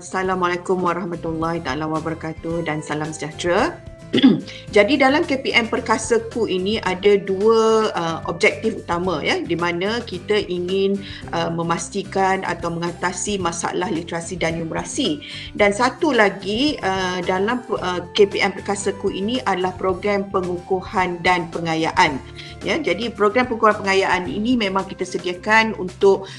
Assalamualaikum warahmatullahi taala wabarakatuh dan salam sejahtera. Jadi dalam KPM Perkasaku ini ada dua objektif utama ya, di mana kita ingin memastikan atau mengatasi masalah literasi dan numerasi. Dan satu lagi dalam KPM Perkasaku ini adalah program pengukuhan dan pengayaan. Ya, jadi program pengukuhan pengayaan ini memang kita sediakan untuk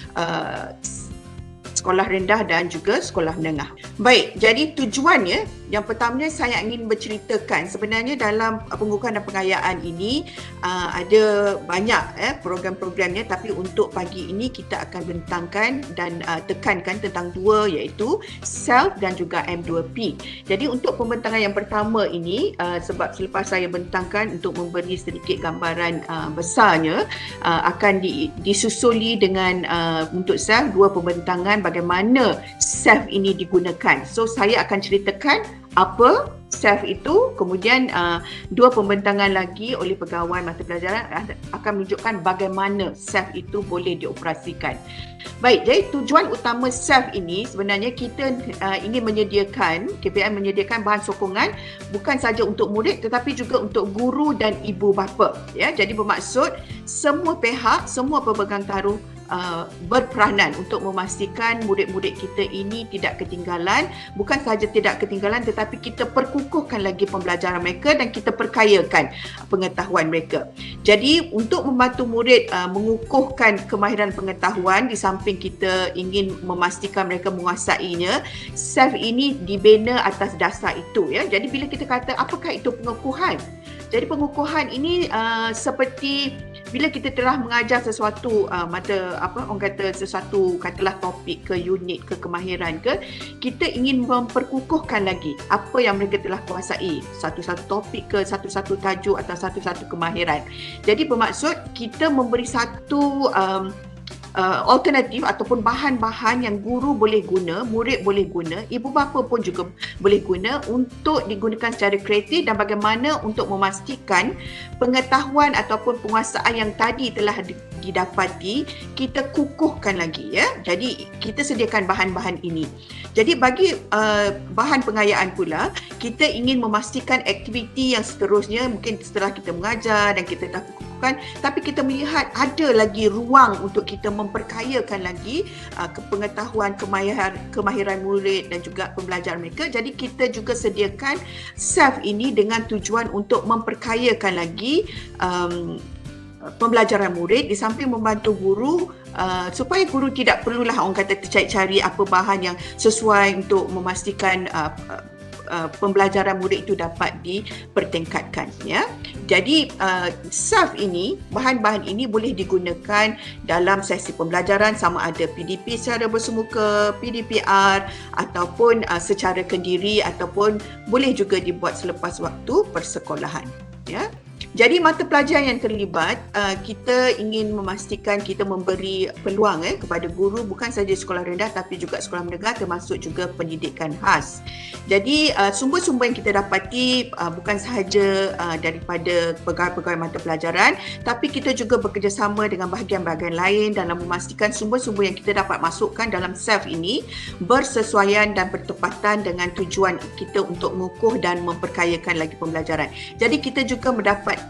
sekolah rendah dan juga sekolah menengah. Baik, jadi tujuannya, yang pertamanya saya ingin berceritakan sebenarnya dalam pengukuhan dan pengayaan ini ada banyak program-programnya, tapi untuk pagi ini kita akan bentangkan dan tekankan tentang dua, iaitu SELF dan juga M2P. Jadi untuk pembentangan yang pertama ini, sebab selepas saya bentangkan untuk memberi sedikit gambaran besarnya, akan disusuli dengan untuk SELF dua pembentangan bagaimana SELF ini digunakan. So saya akan ceritakan apa SELF itu, kemudian dua pembentangan lagi oleh pegawai mata pelajaran akan menunjukkan bagaimana SELF itu boleh dioperasikan. Baik, jadi tujuan utama SELF ini sebenarnya kita ingin menyediakan, KPM menyediakan bahan sokongan bukan saja untuk murid tetapi juga untuk guru dan ibu bapa. Ya, jadi bermaksud semua pihak, semua pemegang taruh berperanan untuk memastikan murid-murid kita ini tidak ketinggalan. Bukan sahaja tidak ketinggalan tetapi kita perkukuhkan lagi pembelajaran mereka dan kita perkayakan pengetahuan mereka. Jadi untuk membantu murid mengukuhkan kemahiran pengetahuan, di samping kita ingin memastikan mereka menguasainya, SELF ini dibina atas dasar itu ya. Jadi bila kita kata apakah itu pengukuhan? Jadi pengukuhan ini seperti bila kita telah mengajar sesuatu sesuatu katalah topik ke unit ke kemahiran ke, kita ingin memperkukuhkan lagi apa yang mereka telah kuasai, satu-satu topik ke, satu-satu tajuk atau satu-satu kemahiran. Jadi bermaksud kita memberi satu alternatif ataupun bahan-bahan yang guru boleh guna, murid boleh guna, ibu bapa pun juga boleh guna untuk digunakan secara kreatif dan bagaimana untuk memastikan pengetahuan ataupun penguasaan yang tadi telah didapati kita kukuhkan lagi ya. Jadi kita sediakan bahan-bahan ini. Jadi bagi bahan pengayaan pula, kita ingin memastikan aktiviti yang seterusnya mungkin setelah kita mengajar dan kita dah kukuhkan, tapi kita melihat ada lagi ruang untuk kita memperkayakan lagi pengetahuan, kemahiran murid dan juga pembelajaran mereka. Jadi kita juga sediakan SELF ini dengan tujuan untuk memperkayakan lagi pembelajaran murid, di samping membantu guru supaya guru tidak perlulah orang kata tercari-cari apa bahan yang sesuai untuk memastikan pembelajaran murid itu dapat dipertingkatkan ya. Jadi SELF ini, bahan-bahan ini boleh digunakan dalam sesi pembelajaran sama ada PDP secara bersemuka, PDPR ataupun secara kendiri ataupun boleh juga dibuat selepas waktu persekolahan ya. Jadi mata pelajaran yang terlibat, kita ingin memastikan kita memberi peluang kepada guru bukan sahaja sekolah rendah tapi juga sekolah menengah termasuk juga pendidikan khas. Jadi sumber-sumber yang kita dapati bukan sahaja daripada pegawai-pegawai mata pelajaran, tapi kita juga bekerjasama dengan bahagian-bahagian lain dalam memastikan sumber-sumber yang kita dapat masukkan dalam SELF ini bersesuaian dan bertepatan dengan tujuan kita untuk mengukuh dan memperkayakan lagi pembelajaran. Jadi kita juga mendapat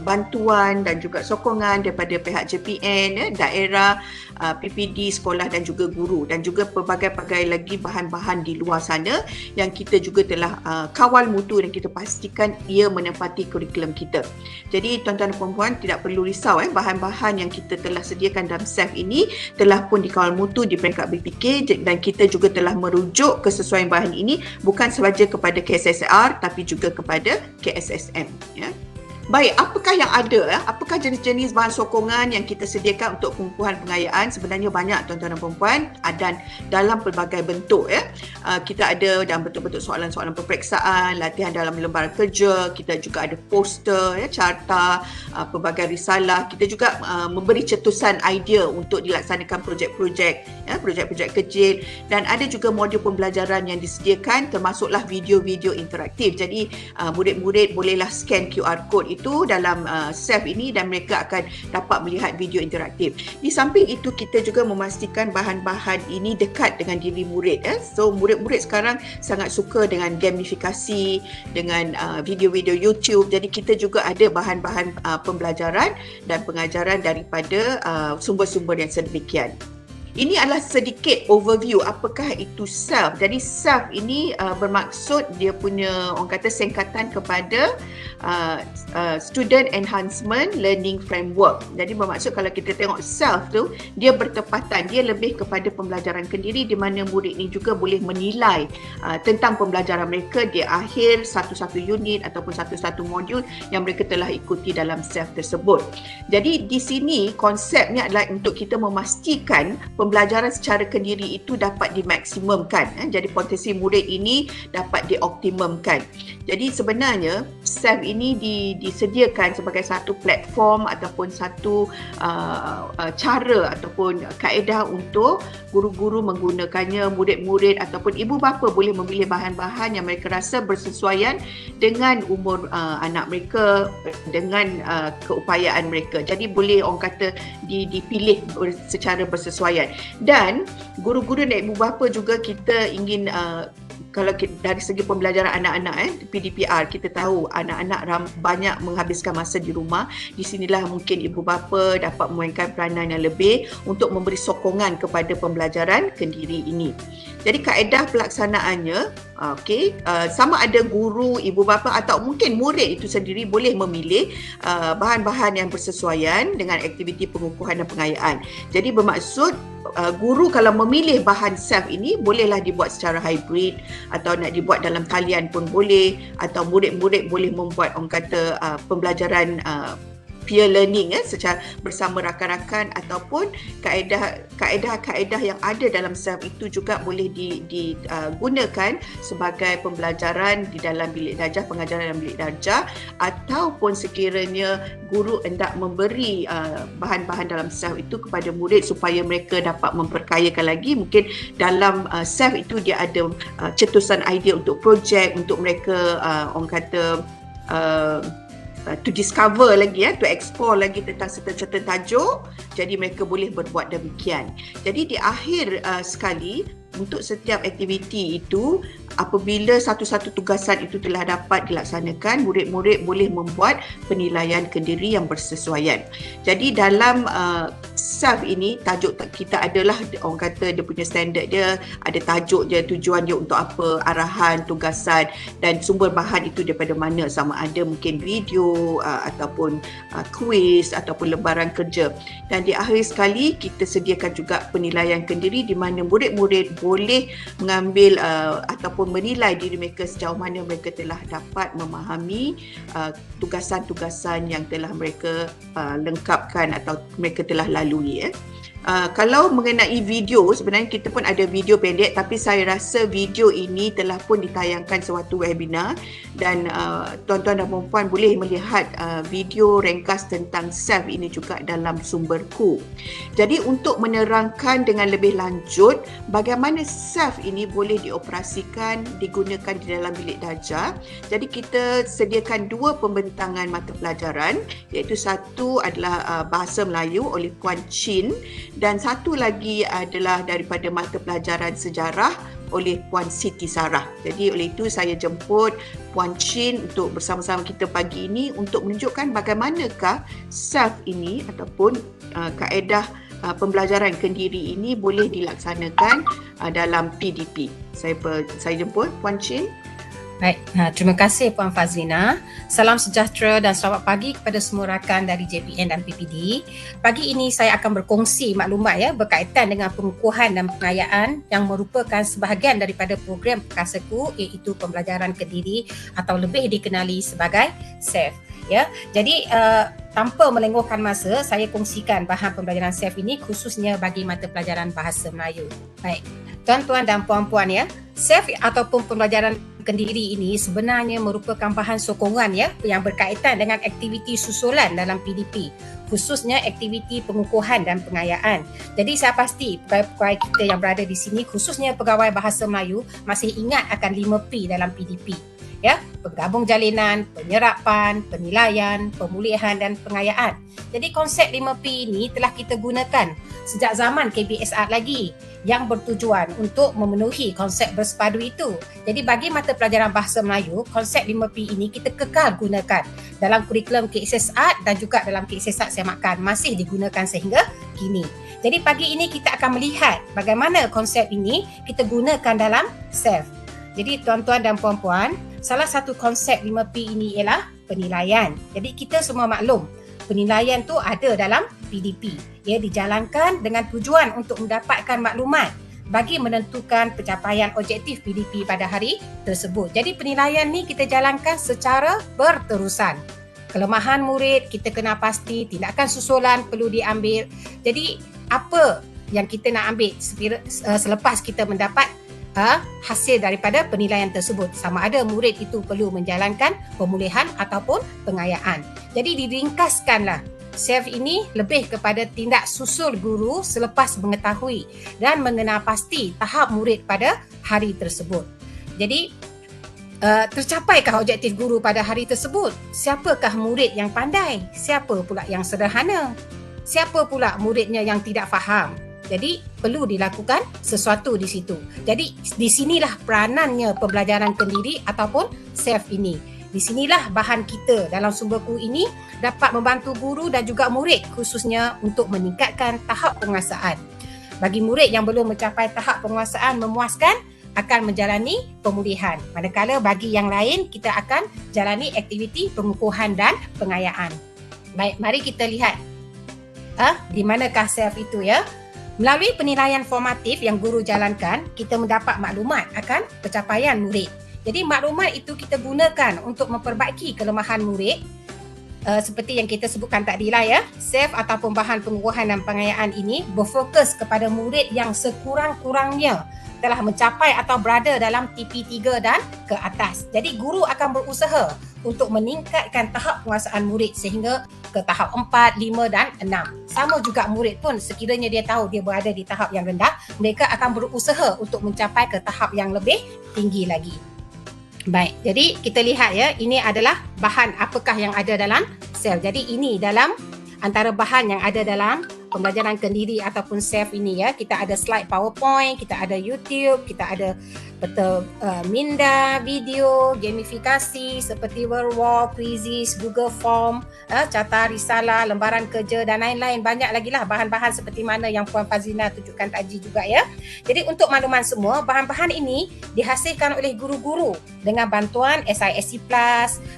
bantuan dan juga sokongan daripada pihak JPN, daerah, PPD, sekolah dan juga guru dan juga pelbagai-pelbagai lagi bahan-bahan di luar sana yang kita juga telah kawal mutu dan kita pastikan ia menepati kurikulum kita. Jadi tuan-tuan dan puan-puan tidak perlu risau bahan-bahan yang kita telah sediakan dalam SELF ini telah pun dikawal mutu di peringkat BPK dan kita juga telah merujuk kesesuaian bahan ini bukan sahaja kepada KSSR tapi juga kepada KSSM ya. Baik, apakah yang ada? Apakah jenis-jenis bahan sokongan yang kita sediakan untuk pengukuhan pengayaan? Sebenarnya banyak tuan-tuan dan puan-puan dan dalam pelbagai bentuk ya. Kita ada dalam bentuk-bentuk soalan-soalan peperiksaan, latihan dalam lembaran kerja, kita juga ada poster, carta, pelbagai risalah. Kita juga memberi cetusan idea untuk dilaksanakan projek-projek, projek-projek kecil dan ada juga modul pembelajaran yang disediakan termasuklah video-video interaktif. Jadi murid-murid bolehlah scan QR code itu dalam SEF ini dan mereka akan dapat melihat video interaktif. Di samping itu kita juga memastikan bahan-bahan ini dekat dengan diri murid. So murid-murid sekarang sangat suka dengan gamifikasi, dengan video-video YouTube. Jadi kita juga ada bahan-bahan pembelajaran dan pengajaran daripada sumber-sumber yang sedemikian. Ini adalah sedikit overview apakah itu SELF. Jadi SELF ini bermaksud dia punya orang kata singkatan kepada Student Enhancement Learning Framework. Jadi bermaksud kalau kita tengok SELF tu, dia bertepatan, dia lebih kepada pembelajaran kendiri di mana murid ni juga boleh menilai tentang pembelajaran mereka di akhir satu-satu unit ataupun satu-satu modul yang mereka telah ikuti dalam SELF tersebut. Jadi di sini konsepnya adalah untuk kita memastikan pembelajaran secara kendiri itu dapat dimaksimumkan. Jadi potensi murid ini dapat dioptimumkan. Jadi sebenarnya SELF ini disediakan sebagai satu platform ataupun satu cara ataupun kaedah untuk guru-guru menggunakannya, murid-murid ataupun ibu bapa boleh memilih bahan-bahan yang mereka rasa bersesuaian dengan umur anak mereka, dengan keupayaan mereka. Jadi boleh orang kata dipilih secara bersesuaian. Dan guru-guru dan ibu bapa juga kita ingin kalau dari segi pembelajaran anak-anak PDPR, kita tahu anak-anak banyak menghabiskan masa di rumah. Di sinilah mungkin ibu bapa dapat memainkan peranan yang lebih untuk memberi sokongan kepada pembelajaran kendiri ini. Jadi kaedah pelaksanaannya sama ada guru, ibu bapa atau mungkin murid itu sendiri boleh memilih bahan-bahan yang bersesuaian dengan aktiviti pengukuhan dan pengayaan. Jadi bermaksud guru kalau memilih bahan SELF ini bolehlah dibuat secara hybrid atau nak dibuat dalam talian pun boleh, atau murid-murid boleh membuat orang kata pembelajaran peer learning secara bersama rakan-rakan, ataupun kaedah-kaedah yang ada dalam SELF itu juga boleh digunakan sebagai pembelajaran di dalam bilik darjah, pengajaran dalam bilik darjah, ataupun sekiranya guru hendak memberi bahan-bahan dalam SELF itu kepada murid supaya mereka dapat memperkayakan lagi. Mungkin dalam SELF itu dia ada cetusan idea untuk projek, untuk mereka orang kata to discover lagi, to explore lagi tentang certain tajuk. Jadi mereka boleh berbuat demikian. Jadi di akhir sekali, untuk setiap aktiviti itu, apabila satu-satu tugasan itu telah dapat dilaksanakan, murid-murid boleh membuat penilaian kendiri yang bersesuaian. Jadi dalam SELF ini, tajuk kita adalah orang kata dia punya standard dia, ada tajuk dia, tujuan dia untuk apa, arahan, tugasan dan sumber bahan itu daripada mana, sama ada mungkin video ataupun kuis ataupun lembaran kerja. Dan di akhir sekali kita sediakan juga penilaian kendiri di mana murid-murid boleh mengambil ataupun menilai diri mereka sejauh mana mereka telah dapat memahami tugasan-tugasan yang telah mereka lengkapkan atau mereka telah lalui. Kalau mengenai video, sebenarnya kita pun ada video pendek, tapi saya rasa video ini telah pun ditayangkan sewaktu webinar dan tuan-tuan dan puan-puan boleh melihat video ringkas tentang SELF ini juga dalam sumberku. Jadi untuk menerangkan dengan lebih lanjut bagaimana SELF ini boleh dioperasikan, digunakan di dalam bilik darjah, jadi kita sediakan dua pembentangan mata pelajaran, iaitu satu adalah Bahasa Melayu oleh Puan Chin dan satu lagi adalah daripada mata pelajaran sejarah oleh Puan Siti Sarah. Jadi oleh itu saya jemput Puan Chin untuk bersama-sama kita pagi ini untuk menunjukkan bagaimanakah SELF ini ataupun kaedah pembelajaran kendiri ini boleh dilaksanakan dalam PDP. Saya jemput Puan Chin. Baik, terima kasih Puan Fazlina. Salam sejahtera dan selamat pagi kepada semua rakan dari JPN dan PPD. Pagi ini saya akan berkongsi maklumat berkaitan dengan pengukuhan dan pengayaan yang merupakan sebahagian daripada program Perkasaku, iaitu pembelajaran kendiri atau lebih dikenali sebagai SELF. Jadi tanpa melengahkan masa, saya kongsikan bahan pembelajaran SELF ini khususnya bagi mata pelajaran Bahasa Melayu. Baik, tuan-tuan dan puan-puan SELF ataupun pembelajaran kendiri ini sebenarnya merupakan bahan sokongan yang berkaitan dengan aktiviti susulan dalam PDP, khususnya aktiviti pengukuhan dan pengayaan. Jadi saya pasti pegawai-pegawai kita yang berada di sini, khususnya pegawai Bahasa Melayu, masih ingat akan 5P dalam PDP. ya, penggabung jalinan, penyerapan, penilaian, pemulihan dan pengayaan. Jadi konsep 5P ini telah kita gunakan sejak zaman KBS Art lagi, yang bertujuan untuk memenuhi konsep bersepadu itu. Jadi bagi mata pelajaran Bahasa Melayu, konsep 5P ini kita kekal gunakan dalam kurikulum KXS Art dan juga dalam KXS Art Semakan, masih digunakan sehingga kini. Jadi pagi ini kita akan melihat bagaimana konsep ini kita gunakan dalam SEF. Jadi tuan-tuan dan puan-puan, salah satu konsep 5P ini ialah penilaian. Jadi kita semua maklum, penilaian tu ada dalam PDP. Ia dijalankan dengan tujuan untuk mendapatkan maklumat bagi menentukan pencapaian objektif PDP pada hari tersebut. Jadi penilaian ni kita jalankan secara berterusan. Kelemahan murid kita kena pasti, tindakan susulan perlu diambil. Jadi apa yang kita nak ambil selepas kita mendapat hasil daripada penilaian tersebut, sama ada murid itu perlu menjalankan pemulihan ataupun pengayaan. Jadi diringkaskanlah, SEF ini lebih kepada tindak susul guru selepas mengetahui dan mengenal pasti tahap murid pada hari tersebut. Jadi tercapaikah objektif guru pada hari tersebut? Siapakah murid yang pandai? Siapa pula yang sederhana? Siapa pula muridnya yang tidak faham? Jadi perlu dilakukan sesuatu di situ. Jadi di sinilah peranannya pembelajaran kendiri ataupun SEF ini. Di sinilah bahan kita dalam sumberku ini dapat membantu guru dan juga murid, khususnya untuk meningkatkan tahap penguasaan. Bagi murid yang belum mencapai tahap penguasaan memuaskan, akan menjalani pemulihan. Manakala bagi yang lain, kita akan jalani aktiviti pengukuhan dan pengayaan. Baik, mari kita lihat di manakah SEF itu ya. Melalui penilaian formatif yang guru jalankan, kita mendapat maklumat akan pencapaian murid. Jadi maklumat itu kita gunakan untuk memperbaiki kelemahan murid. Seperti yang kita sebutkan tadi lah ya, SEF ataupun bahan pengukuhan dan pengayaan ini berfokus kepada murid yang sekurang-kurangnya telah mencapai atau berada dalam TP3 dan ke atas. Jadi guru akan berusaha untuk meningkatkan tahap penguasaan murid sehingga ke tahap 4, 5 dan 6. Sama juga murid pun sekiranya dia tahu dia berada di tahap yang rendah, mereka akan berusaha untuk mencapai ke tahap yang lebih tinggi lagi. Baik, jadi kita lihat ya, ini adalah bahan apakah yang ada dalam SEF. Jadi ini dalam antara bahan yang ada dalam pembelajaran kendiri ataupun SEF ini ya. Kita ada slide PowerPoint, kita ada YouTube, kita ada minda, video, gamifikasi seperti Wordwall, Quizzes, Google Form, carta risalah, lembaran kerja dan lain-lain. Banyak lagi lah bahan-bahan seperti mana yang Puan Fazlina tunjukkan tadi juga ya. Jadi untuk makluman semua, bahan-bahan ini dihasilkan oleh guru-guru dengan bantuan SISC+,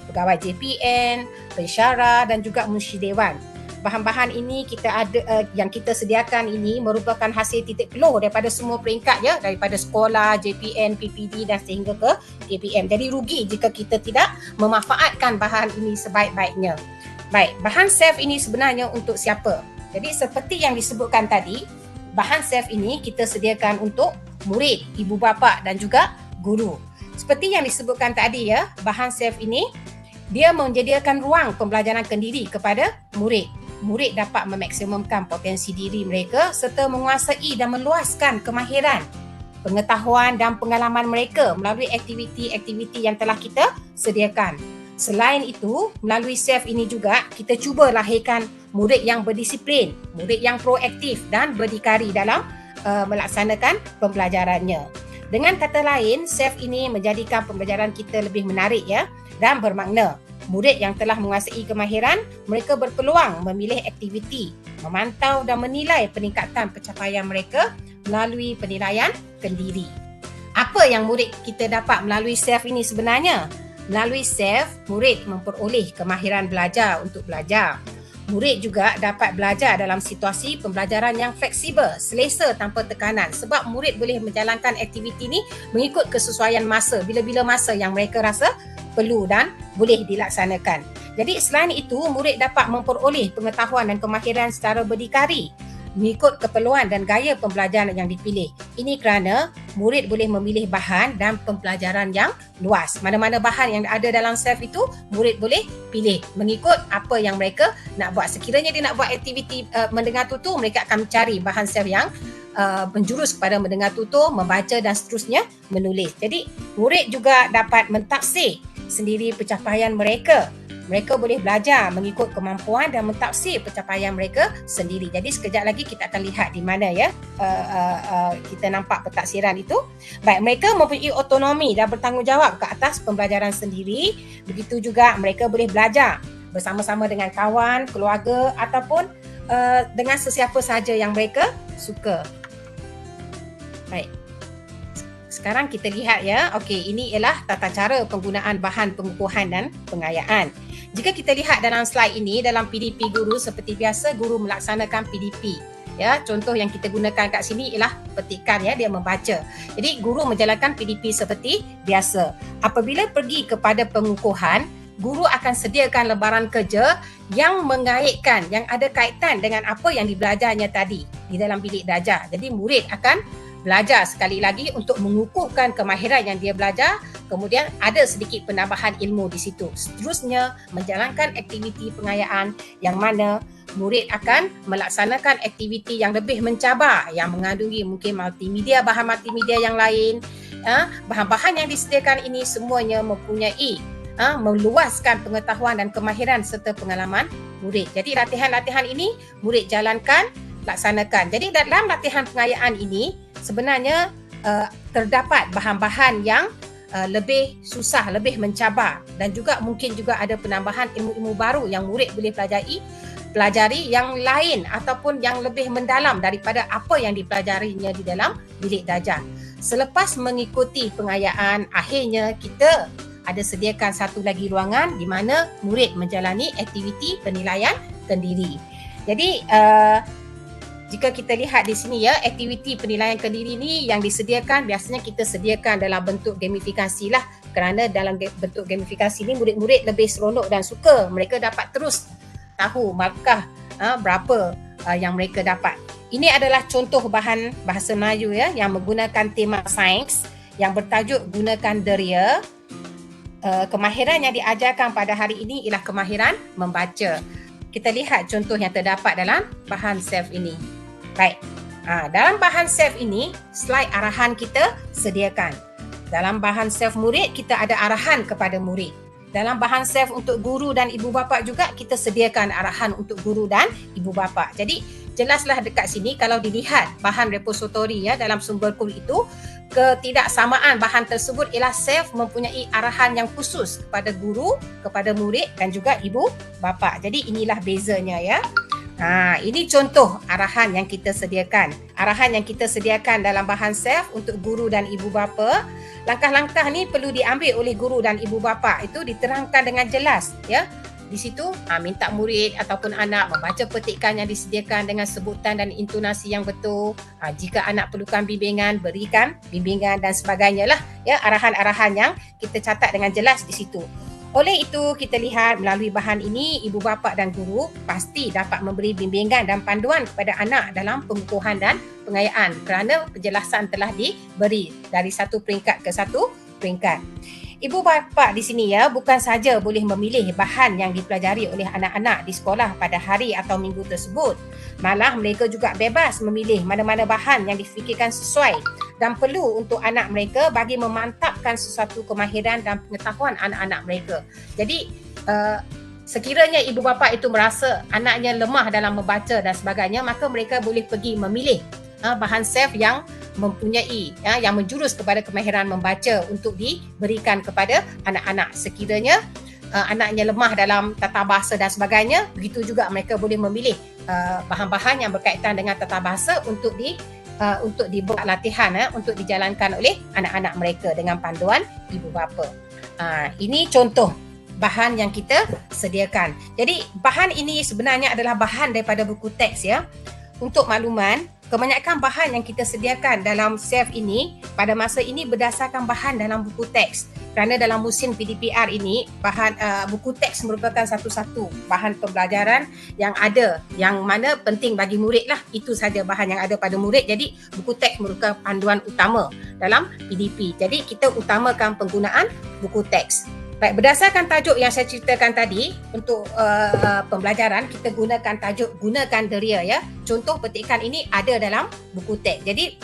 pegawai JPN, pensyarah dan juga munsyid dewan. Bahan-bahan ini kita ada yang kita sediakan ini merupakan hasil titik peluh daripada semua peringkat ya, daripada sekolah, JPN, PPD dan sehingga ke KPM. Jadi rugi jika kita tidak memanfaatkan bahan ini sebaik-baiknya. Baik, bahan SEF ini sebenarnya untuk siapa? Jadi seperti yang disebutkan tadi, bahan SEF ini kita sediakan untuk murid, ibu bapa dan juga guru. Seperti yang disebutkan tadi ya, bahan SEF ini dia menyediakan ruang pembelajaran kendiri kepada murid. Murid dapat memaksimumkan potensi diri mereka serta menguasai dan meluaskan kemahiran, pengetahuan dan pengalaman mereka melalui aktiviti-aktiviti yang telah kita sediakan. Selain itu, melalui SEF ini juga kita cuba lahirkan murid yang berdisiplin, murid yang proaktif dan berdikari dalam melaksanakan pembelajarannya. Dengan kata lain, SEF ini menjadikan pembelajaran kita lebih menarik ya dan bermakna. Murid yang telah menguasai kemahiran, mereka berpeluang memilih aktiviti, memantau dan menilai peningkatan pencapaian mereka melalui penilaian kendiri. Apa yang murid kita dapat melalui SEF ini sebenarnya? Melalui SEF, murid memperoleh kemahiran belajar untuk belajar. Murid juga dapat belajar dalam situasi pembelajaran yang fleksibel, selesa tanpa tekanan sebab murid boleh menjalankan aktiviti ini mengikut kesesuaian masa, bila-bila masa yang mereka rasa perlu dan boleh dilaksanakan. Jadi selain itu, murid dapat memperoleh pengetahuan dan kemahiran secara berdikari mengikut keperluan dan gaya pembelajaran yang dipilih. Ini kerana murid boleh memilih bahan dan pembelajaran yang luas. Mana-mana bahan yang ada dalam SEF itu, murid boleh pilih mengikut apa yang mereka nak buat. Sekiranya dia nak buat aktiviti mendengar tutur, mereka akan mencari bahan SEF yang menjurus kepada mendengar tutur, membaca dan seterusnya menulis. Jadi murid juga dapat mentaksir sendiri pencapaian mereka. Mereka boleh belajar mengikut kemampuan dan mentafsir pencapaian mereka sendiri. Jadi sekejap lagi kita akan lihat di mana ya kita nampak pentafsiran itu. Baik, mereka mempunyai otonomi dan bertanggungjawab ke atas pembelajaran sendiri. Begitu juga mereka boleh belajar bersama-sama dengan kawan, keluarga ataupun dengan sesiapa sahaja yang mereka suka. Baik. Sekarang kita lihat ya. Okey, ini ialah tata cara penggunaan bahan pengukuhan dan pengayaan. Jika kita lihat dalam slide ini, dalam PDP guru seperti biasa, guru melaksanakan PDP. Ya, contoh yang kita gunakan kat sini ialah petikan ya, dia membaca. Jadi guru menjalankan PDP seperti biasa. Apabila pergi kepada pengukuhan, guru akan sediakan lembaran kerja yang mengaitkan, yang ada kaitan dengan apa yang dibelajarnya tadi di dalam bilik darjah. Jadi murid akan belajar sekali lagi untuk mengukuhkan kemahiran yang dia belajar, kemudian ada sedikit penambahan ilmu di situ. Seterusnya, menjalankan aktiviti pengayaan yang mana murid akan melaksanakan aktiviti yang lebih mencabar, yang mengandungi mungkin multimedia, bahan multimedia yang lain. Bahan-bahan yang disediakan ini semuanya mempunyai meluaskan pengetahuan dan kemahiran serta pengalaman murid. Jadi latihan-latihan ini murid jalankan, laksanakan. Jadi dalam latihan pengayaan ini sebenarnya terdapat bahan-bahan yang lebih susah, lebih mencabar, dan juga mungkin juga ada penambahan ilmu-ilmu baru yang murid boleh pelajari yang lain ataupun yang lebih mendalam daripada apa yang dipelajarinya di dalam bilik darjah. Selepas mengikuti pengayaan, akhirnya kita ada sediakan satu lagi ruangan di mana murid menjalani aktiviti penilaian kendiri. Jadi jika kita lihat di sini ya, aktiviti penilaian kendiri ni yang disediakan biasanya kita sediakan dalam bentuk gamifikasi lah, kerana dalam bentuk gamifikasi ni murid-murid lebih seronok dan suka. Mereka dapat terus tahu markah berapa yang mereka dapat. Ini adalah contoh bahan bahasa Melayu ya yang menggunakan tema sains yang bertajuk gunakan deria. Kemahiran yang diajarkan pada hari ini ialah kemahiran membaca. Kita lihat contoh yang terdapat dalam bahan self ini. Baik, dalam bahan self ini, slide arahan kita sediakan. Dalam bahan self murid, kita ada arahan kepada murid. Dalam bahan self untuk guru dan ibu bapa juga, kita sediakan arahan untuk guru dan ibu bapa. Jadi, jelaslah dekat sini kalau dilihat bahan repositori ya dalam sumber kur itu, ketidaksamaan bahan tersebut ialah self mempunyai arahan yang khusus kepada guru, kepada murid dan juga ibu bapa. Jadi, inilah bezanya ya. Ini contoh arahan yang kita sediakan. Arahan yang kita sediakan dalam bahan self untuk guru dan ibu bapa. Langkah-langkah ni perlu diambil oleh guru dan ibu bapa. Itu diterangkan dengan jelas ya. Di situ minta murid ataupun anak membaca petikan yang disediakan dengan sebutan dan intonasi yang betul. Jika anak perlukan bimbingan, berikan bimbingan dan sebagainya lah ya, arahan-arahan yang kita catat dengan jelas di situ. Oleh itu, kita lihat melalui bahan ini, ibu bapa dan guru pasti dapat memberi bimbingan dan panduan kepada anak dalam pengukuhan dan pengayaan kerana penjelasan telah diberi dari satu peringkat ke satu peringkat. Ibu bapa di sini ya bukan saja boleh memilih bahan yang dipelajari oleh anak-anak di sekolah pada hari atau minggu tersebut. Malah mereka juga bebas memilih mana-mana bahan yang difikirkan sesuai dan perlu untuk anak mereka bagi memantapkan sesuatu kemahiran dan pengetahuan anak-anak mereka. Jadi sekiranya ibu bapa itu merasa anaknya lemah dalam membaca dan sebagainya, maka mereka boleh pergi memilih bahan self yang mempunyai yang menjurus kepada kemahiran membaca untuk diberikan kepada anak-anak. Sekiranya anaknya lemah dalam tata bahasa dan sebagainya, begitu juga mereka boleh memilih bahan-bahan yang berkaitan dengan tata bahasa untuk dibuat latihan untuk dijalankan oleh anak-anak mereka dengan panduan ibu bapa. Ini contoh bahan yang kita sediakan. Jadi bahan ini sebenarnya adalah bahan daripada buku teks ya. Untuk makluman, kebanyakan bahan yang kita sediakan dalam self ini pada masa ini berdasarkan bahan dalam buku teks. Kerana dalam musim PDPR ini, buku teks merupakan satu-satu bahan pembelajaran yang ada, yang mana penting bagi murid lah. Itu saja bahan yang ada pada murid. Jadi buku teks merupakan panduan utama dalam PDP. Jadi kita utamakan penggunaan buku teks. Baik, berdasarkan tajuk yang saya ceritakan tadi, untuk pembelajaran kita gunakan tajuk gunakan deria ya. Contoh petikan ini ada dalam buku teks. Jadi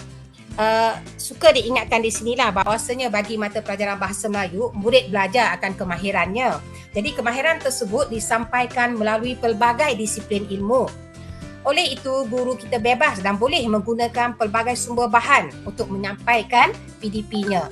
suka diingatkan di sinilah bahawasanya bagi mata pelajaran Bahasa Melayu, murid belajar akan kemahirannya. Jadi kemahiran tersebut disampaikan melalui pelbagai disiplin ilmu. Oleh itu, guru kita bebas dan boleh menggunakan pelbagai sumber bahan untuk menyampaikan PDP-nya.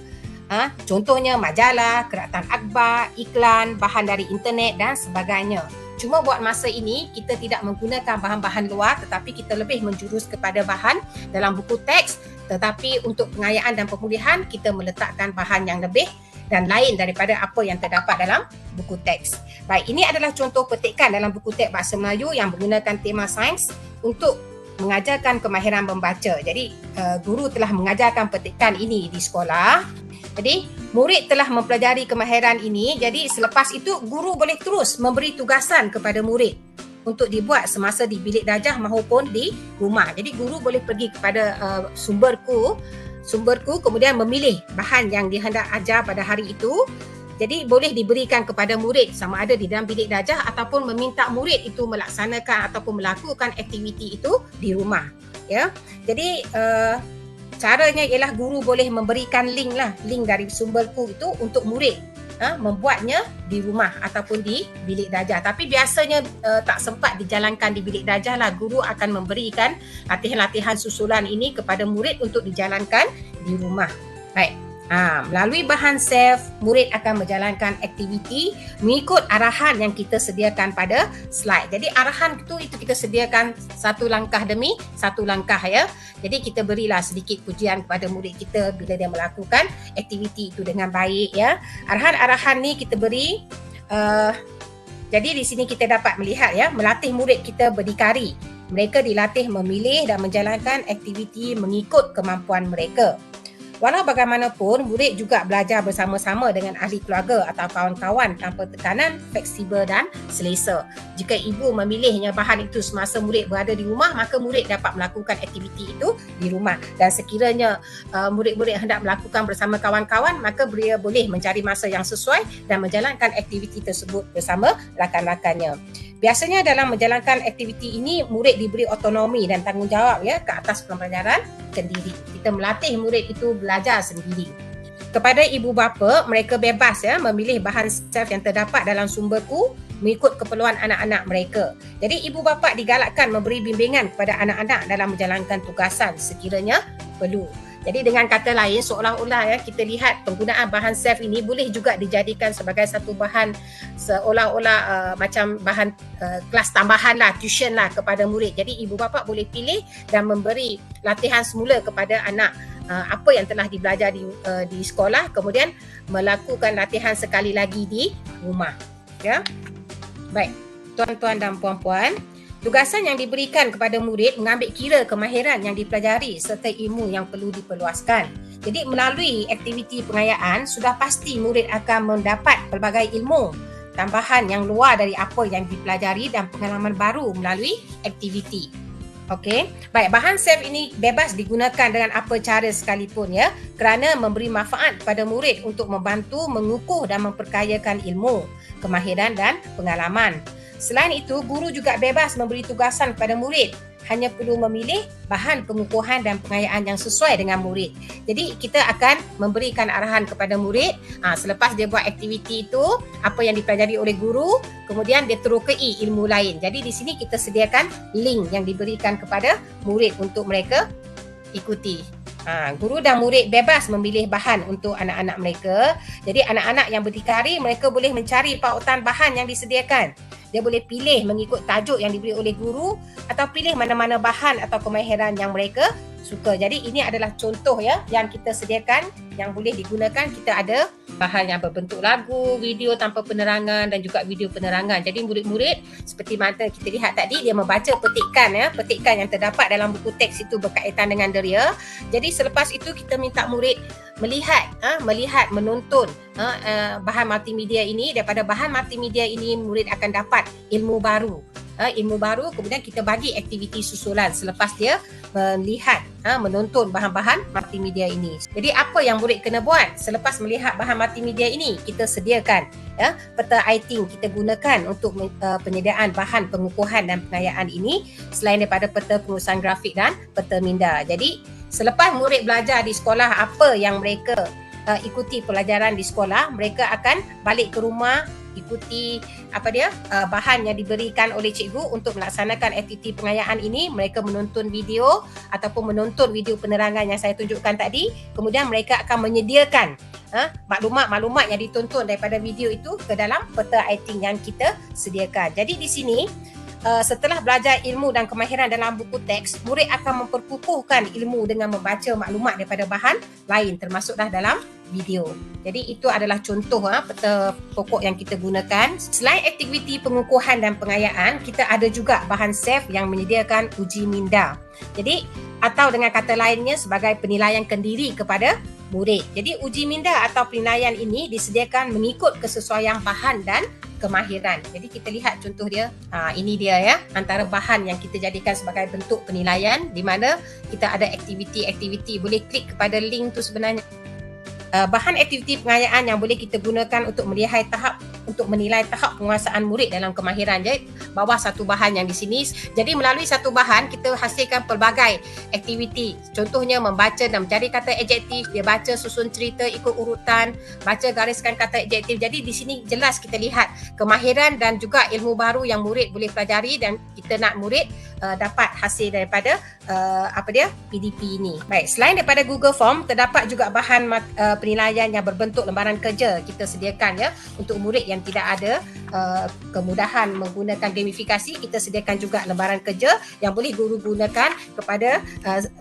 Contohnya majalah, keratan akhbar, iklan, bahan dari internet dan sebagainya. Cuma buat masa ini, kita tidak menggunakan bahan-bahan luar tetapi kita lebih menjurus kepada bahan dalam buku teks, tetapi untuk pengayaan dan pemulihan, kita meletakkan bahan yang lebih dan lain daripada apa yang terdapat dalam buku teks. Baik, ini adalah contoh petikan dalam buku teks Bahasa Melayu yang menggunakan tema sains untuk mengajarkan kemahiran membaca. Jadi, guru telah mengajarkan petikan ini di sekolah. Jadi, murid telah mempelajari kemahiran ini. Jadi, selepas itu guru boleh terus memberi tugasan kepada murid untuk dibuat semasa di bilik darjah maupun di rumah. Jadi, guru boleh pergi kepada sumberku kemudian memilih bahan yang dihendak ajar pada hari itu. Jadi, boleh diberikan kepada murid sama ada di dalam bilik darjah ataupun meminta murid itu melaksanakan ataupun melakukan aktiviti itu di rumah. Ya. Jadi, caranya ialah guru boleh memberikan link dari sumberku itu untuk murid membuatnya di rumah ataupun di bilik darjah. Tapi biasanya tak sempat dijalankan di bilik darjah lah. Guru akan memberikan latihan-latihan susulan ini kepada murid untuk dijalankan di rumah. Baik. Melalui bahan SEF, murid akan menjalankan aktiviti mengikut arahan yang kita sediakan pada slide. Jadi arahan itu kita sediakan satu langkah demi satu langkah ya. Jadi kita berilah sedikit pujian kepada murid kita bila dia melakukan aktiviti itu dengan baik ya. Arahan-arahan ni kita beri. Jadi di sini kita dapat melihat ya, melatih murid kita berdikari. Mereka dilatih memilih dan menjalankan aktiviti mengikut kemampuan mereka. Walau bagaimanapun, murid juga belajar bersama-sama dengan ahli keluarga atau kawan-kawan tanpa tekanan, fleksibel dan selesa. Jika ibu memilihnya bahan itu semasa murid berada di rumah, maka murid dapat melakukan aktiviti itu di rumah. Dan sekiranya murid-murid hendak melakukan bersama kawan-kawan, maka dia boleh mencari masa yang sesuai dan menjalankan aktiviti tersebut bersama rakan-rakannya. Biasanya dalam menjalankan aktiviti ini, murid diberi otonomi dan tanggungjawab ya ke atas pembelajaran sendiri. Kita melatih murid itu belajar sendiri. Kepada ibu bapa, mereka bebas ya memilih bahan SEF yang terdapat dalam sumberku mengikut keperluan anak-anak mereka. Jadi ibu bapa digalakkan memberi bimbingan kepada anak-anak dalam menjalankan tugasan sekiranya perlu. Jadi dengan kata lain, seolah-olah ya kita lihat penggunaan bahan SEF ini boleh juga dijadikan sebagai satu bahan seolah-olah macam bahan kelas tambahan lah, tuition lah kepada murid. Jadi ibu bapa boleh pilih dan memberi latihan semula kepada anak apa yang telah dibelajar di sekolah, kemudian melakukan latihan sekali lagi di rumah. Ya. Baik, tuan-tuan dan puan-puan, tugasan yang diberikan kepada murid mengambil kira kemahiran yang dipelajari serta ilmu yang perlu diperluaskan. Jadi melalui aktiviti pengayaan, sudah pasti murid akan mendapat pelbagai ilmu tambahan yang luar dari apa yang dipelajari dan pengalaman baru melalui aktiviti. Okey, baik, bahan SEF ini bebas digunakan dengan apa cara sekalipun ya, kerana memberi manfaat kepada murid untuk membantu mengukuh dan memperkayakan ilmu, kemahiran dan pengalaman. Selain itu, guru juga bebas memberi tugasan kepada murid. Hanya perlu memilih bahan pengukuhan dan pengayaan yang sesuai dengan murid. Jadi, kita akan memberikan arahan kepada murid. Selepas dia buat aktiviti itu, apa yang dipelajari oleh guru, kemudian dia terokai ilmu lain. Jadi, di sini kita sediakan link yang diberikan kepada murid untuk mereka ikuti. Guru dan murid bebas memilih bahan untuk anak-anak mereka. Jadi, anak-anak yang berdikari, mereka boleh mencari pautan bahan yang disediakan. Dia boleh pilih mengikut tajuk yang diberi oleh guru atau pilih mana-mana bahan atau kemahiran yang mereka suka. Jadi ini adalah contoh ya yang kita sediakan yang boleh digunakan. Kita ada bahan yang berbentuk lagu, video tanpa penerangan dan juga video penerangan. Jadi murid-murid seperti mana kita lihat tadi, dia membaca petikan yang terdapat dalam buku teks itu berkaitan dengan deria. Jadi selepas itu kita minta murid melihat, menonton bahan multimedia ini. Daripada bahan multimedia ini murid akan dapat ilmu baru. Kemudian kita bagi aktiviti susulan selepas dia melihat, menonton bahan-bahan multimedia ini. Jadi apa yang murid kena buat selepas melihat bahan multimedia ini? Kita sediakan peta iThink kita gunakan untuk penyediaan bahan pengukuhan dan pengayaan ini, selain daripada peta pengurusan grafik dan peta minda. Jadi Selepas murid belajar di sekolah apa yang mereka ikuti pelajaran di sekolah, mereka akan balik ke rumah ikuti bahan yang diberikan oleh cikgu untuk melaksanakan aktiviti pengayaan ini. Mereka menonton video ataupun menonton video penerangan yang saya tunjukkan tadi. Kemudian mereka akan menyediakan maklumat-maklumat yang ditonton daripada video itu ke dalam peta I-Think yang kita sediakan. Jadi di sini setelah belajar ilmu dan kemahiran dalam buku teks, murid akan memperkukuhkan ilmu dengan membaca maklumat daripada bahan lain termasuklah dalam video. Jadi itu adalah contoh peta pokok yang kita gunakan. Selain aktiviti pengukuhan dan pengayaan, kita ada juga bahan SAFE yang menyediakan uji minda. Jadi atau dengan kata lainnya sebagai penilaian kendiri kepada murid. Jadi uji minda atau penilaian ini disediakan mengikut kesesuaian bahan dan kemahiran. Jadi kita lihat contoh dia. Ini dia ya, antara bahan yang kita jadikan sebagai bentuk penilaian, di mana kita ada aktiviti-aktiviti. Boleh klik kepada link tu sebenarnya. Bahan aktiviti pengayaan yang boleh kita gunakan untuk menilai tahap penguasaan murid dalam kemahiran. Jadi bawah satu bahan yang di sini. Jadi melalui satu bahan kita hasilkan pelbagai aktiviti. Contohnya membaca dan mencari kata adjektif, dia baca susun cerita ikut urutan, baca gariskan kata adjektif. Jadi di sini jelas kita lihat kemahiran dan juga ilmu baru yang murid boleh pelajari dan kita nak murid dapat hasil daripada PDP ini. Baik, selain daripada Google Form, terdapat juga bahan penilaian yang berbentuk lembaran kerja kita sediakan ya untuk murid yang tidak ada kemudahan menggunakan gamifikasi. Kita sediakan juga lembaran kerja yang boleh guru gunakan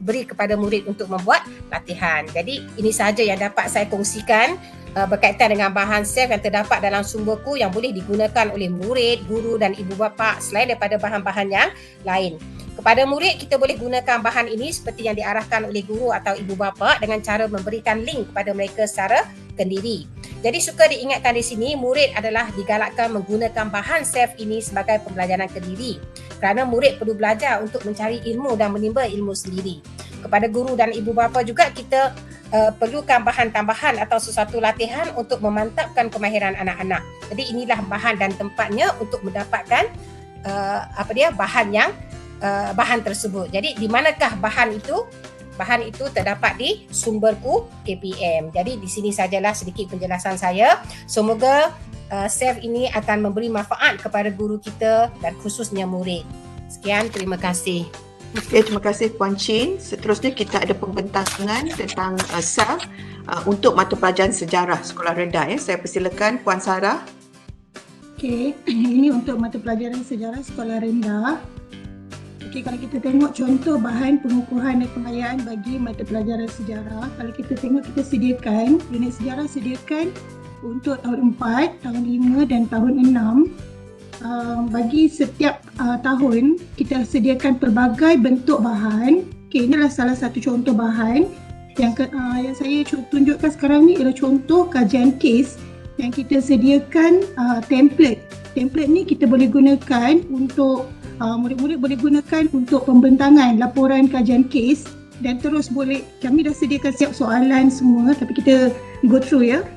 beri kepada murid untuk membuat latihan. Jadi ini sahaja yang dapat saya kongsikan berkaitan dengan bahan SAFE yang terdapat dalam sumberku yang boleh digunakan oleh murid, guru dan ibu bapa selain daripada bahan-bahan yang lain. Kepada murid, kita boleh gunakan bahan ini seperti yang diarahkan oleh guru atau ibu bapa dengan cara memberikan link kepada mereka secara kendiri. Jadi suka diingatkan di sini, murid adalah digalakkan menggunakan bahan SAFE ini sebagai pembelajaran kendiri kerana murid perlu belajar untuk mencari ilmu dan menimba ilmu sendiri. Kepada guru dan ibu bapa juga kita perlukan bahan tambahan atau sesuatu latihan untuk memantapkan kemahiran anak-anak. Jadi inilah bahan dan tempatnya untuk mendapatkan bahan tersebut. Jadi di manakah bahan itu? Bahan itu terdapat di sumberku KPM. Jadi di sini sajalah sedikit penjelasan saya. Semoga SAFE ini akan memberi manfaat kepada guru kita dan khususnya murid. Sekian, terima kasih. Okey, terima kasih Puan Chin. Seterusnya kita ada pembentangan tentang SAFE untuk mata pelajaran sejarah sekolah rendah ya. Saya persilakan Puan Sarah. Okey, ini untuk mata pelajaran sejarah sekolah rendah. Okey, kalau kita tengok contoh bahan pengukuhan dan pengayaan bagi mata pelajaran sejarah, kalau kita tengok kita sediakan, unit sejarah sediakan untuk tahun 4, tahun 5 dan tahun 6. Bagi setiap tahun kita sediakan pelbagai bentuk bahan. Okey, inilah salah satu contoh bahan yang saya tunjukkan sekarang ni ialah contoh kajian kes yang kita sediakan template. Template ni kita boleh gunakan untuk murid-murid boleh gunakan untuk pembentangan laporan kajian kes dan terus boleh, kami dah sediakan siap soalan semua tapi kita go through ya.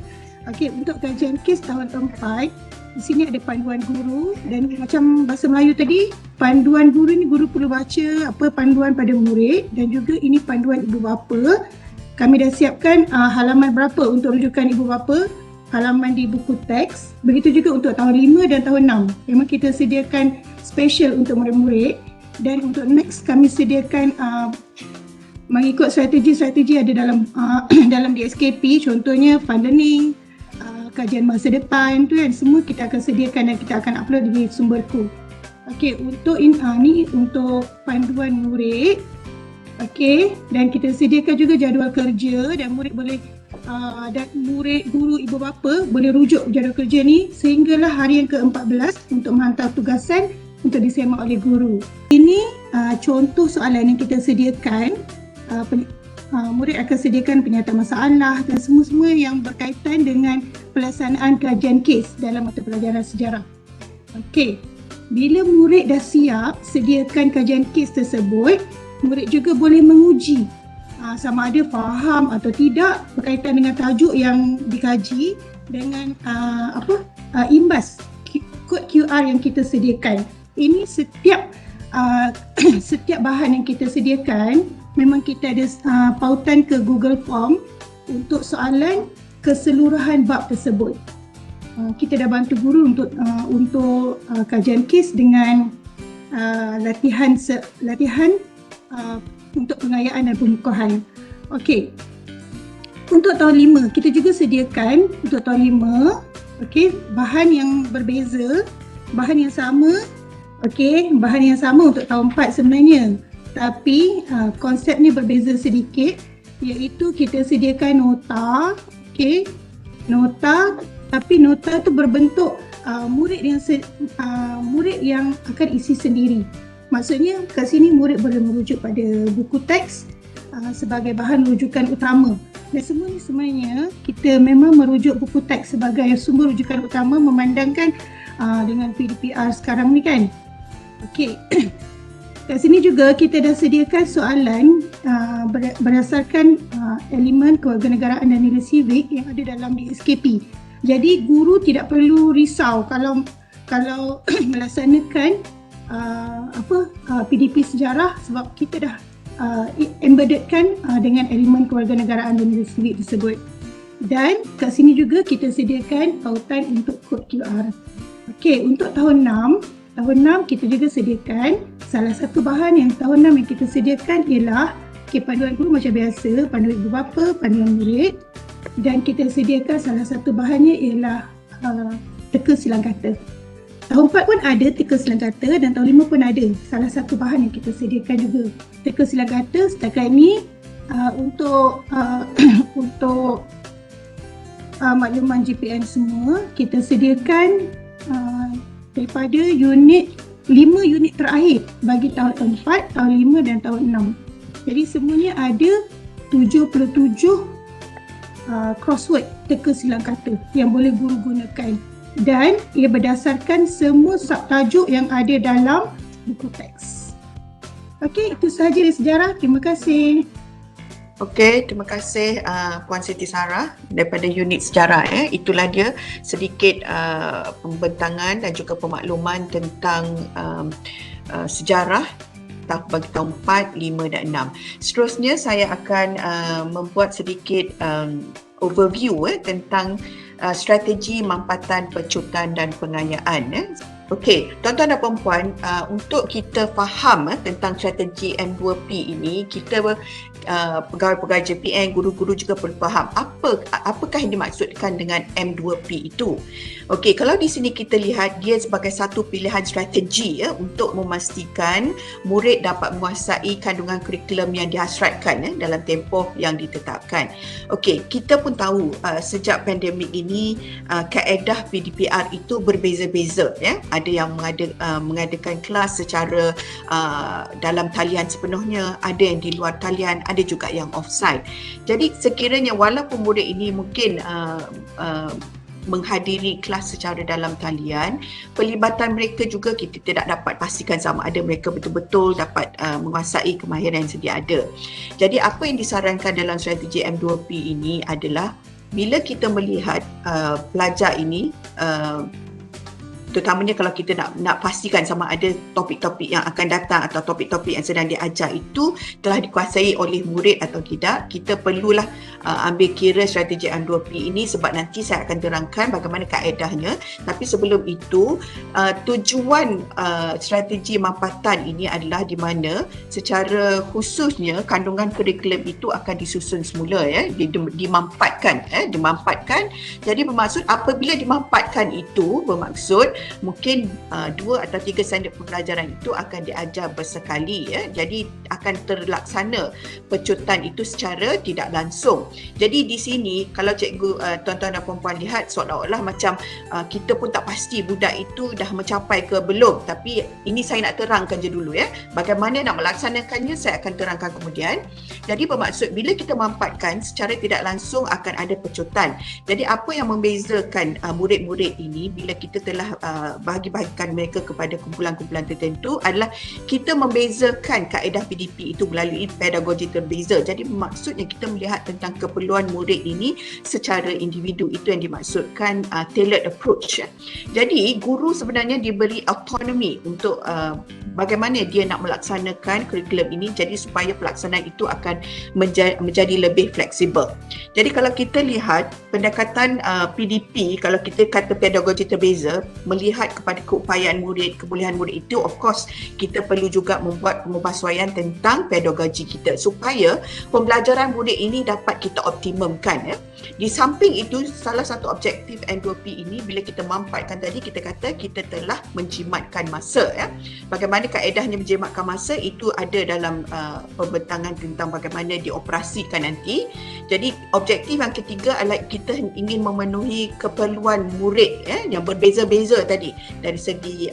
Okey, untuk kajian kes tahun 4, di sini ada panduan guru dan macam bahasa Melayu tadi, panduan guru ni guru perlu baca apa panduan pada murid dan juga ini panduan ibu bapa. Kami dah siapkan halaman berapa untuk rujukan ibu bapa, halaman di buku teks. Begitu juga untuk tahun 5 dan tahun 6. Memang kita sediakan special untuk murid-murid dan untuk next kami sediakan mengikut strategi-strategi ada dalam dalam DSKP, contohnya fun learning, kajian masa depan tu kan, semua kita akan sediakan dan kita akan upload di sumberku. Okey, untuk ni untuk panduan murid. Okey, dan kita sediakan juga jadual kerja dan murid boleh dan murid, guru, ibu bapa boleh rujuk jadual kerja ni sehinggalah hari yang ke-14 untuk menghantar tugasan untuk disemak oleh guru. Ini contoh soalan yang kita sediakan. Murid akan sediakan penyataan masalah dan semua-semua yang berkaitan dengan pelaksanaan kajian kes dalam mata pelajaran sejarah. Okey, bila murid dah siap sediakan kajian kes tersebut, murid juga boleh menguji sama ada faham atau tidak berkaitan dengan tajuk yang dikaji dengan imbas kod QR yang kita sediakan. Ini setiap bahan yang kita sediakan memang kita ada pautan ke Google Form untuk soalan keseluruhan bab tersebut. Kita dah bantu guru untuk kajian kes dengan latihan untuk pengayaan dan pengukuhan. Okey. Untuk tahun 5, kita juga sediakan untuk tahun 5, bahan yang berbeza, bahan yang sama, bahan yang sama untuk tahun 4 sebenarnya. Tapi konsepnya berbeza sedikit, iaitu kita sediakan nota, nota, tapi nota tu berbentuk murid yang akan isi sendiri. Maksudnya kat sini murid boleh merujuk pada buku teks sebagai bahan rujukan utama. Dan semua ni sebenarnya kita memang merujuk buku teks sebagai sumber rujukan utama memandangkan dengan PDPR sekarang ni kan. Okey. Kat sini juga kita dah sediakan soalan berdasarkan elemen kewarganegaraan dan nilai civic yang ada dalam DSKP. Jadi guru tidak perlu risau kalau melaksanakan PDP sejarah sebab kita dah embeddedkan dengan elemen kewarganegaraan dan nilai civic tersebut. Dan kat sini juga kita sediakan pautan untuk kod QR. Okey, untuk tahun 6 kita juga sediakan salah satu bahan yang tahun 6 yang kita sediakan ialah panduan guru macam biasa, panduan ibu bapa, panduan murid, dan kita sediakan salah satu bahannya ialah teka silang kata. Tahun 4 pun ada teka silang kata dan tahun 5 pun ada salah satu bahan yang kita sediakan juga. Teka silang kata setakat ni untuk makluman GPN semua kita sediakan daripada 5 unit terakhir bagi tahun 4, tahun 5 dan tahun 6. Jadi semuanya ada 77 crossword teka silang kata yang boleh guru gunakan. Dan ia berdasarkan semua subtajuk yang ada dalam buku teks. Okey, itu sahaja dari sejarah. Terima kasih. Okey, terima kasih Puan Siti Sarah daripada unit sejarah. Itulah dia sedikit pembentangan dan juga pemakluman tentang sejarah bagi tahun 4, 5 dan 6. Seterusnya saya akan membuat sedikit overview tentang strategi mampatan, pecutan dan pengayaan. Okey, tuan-tuan dan puan-puan, untuk kita faham tentang strategi M2P ini, kita pegawai-pegawai JPN, guru-guru juga perlu faham apakah yang dimaksudkan dengan M2P itu. Okey, kalau di sini kita lihat dia sebagai satu pilihan strategi untuk memastikan murid dapat menguasai kandungan kurikulum yang dihasratkan dalam tempoh yang ditetapkan. Okey, kita pun tahu sejak pandemik ini kaedah PDPR itu berbeza-beza ya. Ada yang mengadakan kelas secara dalam talian sepenuhnya, ada yang di luar talian, ada juga yang offside. Jadi sekiranya walaupun murid ini mungkin menghadiri kelas secara dalam talian, pelibatan mereka juga kita tidak dapat pastikan sama ada mereka betul-betul dapat menguasai kemahiran yang sedia ada. Jadi apa yang disarankan dalam strategi M2P ini adalah bila kita melihat pelajar ini terutamanya kalau kita nak pastikan sama ada topik-topik yang akan datang atau topik-topik yang sedang diajar itu telah dikuasai oleh murid atau tidak, kita perlulah ambil kira strategi M2P ini sebab nanti saya akan terangkan bagaimana kaedahnya. Tapi sebelum itu, tujuan strategi mampatan ini adalah di mana secara khususnya kandungan kurikulum itu akan disusun semula ya, dimampatkan. Jadi bermaksud apabila dimampatkan itu bermaksud mungkin 2 atau 3 standard pembelajaran itu akan diajar bersekali ya. Jadi akan terlaksana pecutan itu secara tidak langsung. Jadi di sini kalau cikgu tuan-tuan dan puan-puan lihat seolah-olah macam kita pun tak pasti budak itu dah mencapai ke belum, tapi ini saya nak terangkan je dulu ya. Bagaimana nak melaksanakannya saya akan terangkan kemudian. Jadi bermaksud bila kita mampatkan secara tidak langsung akan ada pecutan. Jadi apa yang membezakan murid-murid ini bila kita telah bahagi-bahagikan mereka kepada kumpulan-kumpulan tertentu adalah kita membezakan kaedah PDP itu melalui pedagogi terbeza. Jadi maksudnya kita melihat tentang keperluan murid ini secara individu. Itu yang dimaksudkan tailored approach. Jadi guru sebenarnya diberi autonomi untuk bagaimana dia nak melaksanakan kurikulum ini, jadi supaya pelaksanaan itu akan menjadi lebih fleksibel. Jadi kalau kita lihat pendekatan PDP, kalau kita kata pedagogi terbeza, melihat kepada keupayaan murid, kebolehan murid itu, of course kita perlu juga membuat pemasuaian tentang pedagogi kita supaya pembelajaran murid ini dapat kita optimumkan. Di samping itu, salah satu objektif N2P ini, bila kita manfaatkan tadi, kita kata kita telah menjimatkan masa. Bagaimana kaedahnya menjimatkan masa itu ada dalam pembentangan tentang bagaimana dioperasikan nanti. Jadi objektif yang ketiga adalah kita ingin memenuhi keperluan murid yang berbeza-beza tadi, dari segi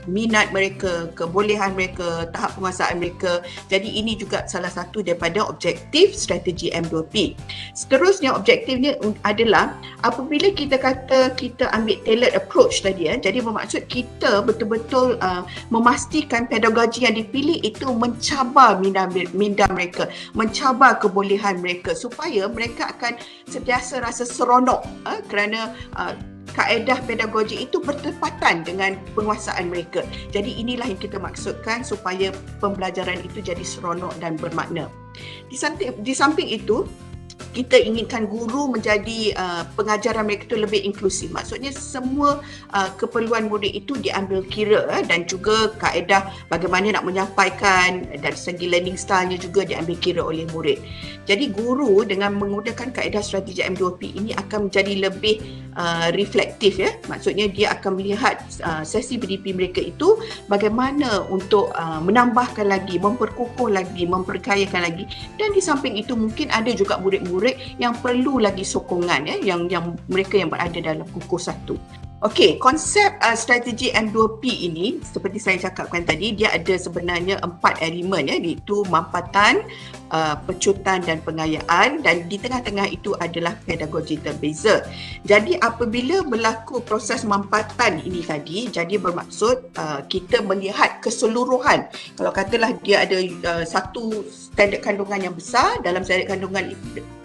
minat mereka, kebolehan mereka, tahap penguasaan mereka. Jadi ini juga salah satu daripada objektif strategi M2P. Seterusnya objektifnya adalah apabila kita kata kita ambil tailored approach tadi, jadi bermaksud kita betul-betul memastikan pedagogi yang dipilih itu mencabar minda mereka, mencabar kebolehan mereka supaya mereka akan sentiasa rasa seronok kerana kaedah pedagogi itu bertepatan dengan penguasaan mereka. Jadi inilah yang kita maksudkan supaya pembelajaran itu jadi seronok dan bermakna. Di samping itu, kita inginkan guru menjadi pengajaran mereka itu lebih inklusif. Maksudnya semua keperluan murid itu diambil kira dan juga kaedah bagaimana nak menyampaikan dari segi learning style-nya juga diambil kira oleh murid. Jadi guru dengan menggunakan kaedah strategi M2P ini akan menjadi lebih reflektif. Maksudnya dia akan melihat sesi PDP mereka itu bagaimana untuk menambahkan lagi, memperkukuh lagi, memperkayakan lagi. Dan di samping itu mungkin ada juga murid-murid yang perlu lagi sokongan yang mereka yang berada dalam kukuh satu. Okey, konsep strategi M2P ini seperti saya cakapkan tadi, dia ada sebenarnya 4 elemen iaitu mampatan, pecutan dan pengayaan, dan di tengah-tengah itu adalah pedagogi terbeza. Jadi apabila berlaku proses mampatan ini tadi, jadi bermaksud kita melihat keseluruhan. Kalau katalah dia ada satu standard kandungan yang besar, dalam standard kandungan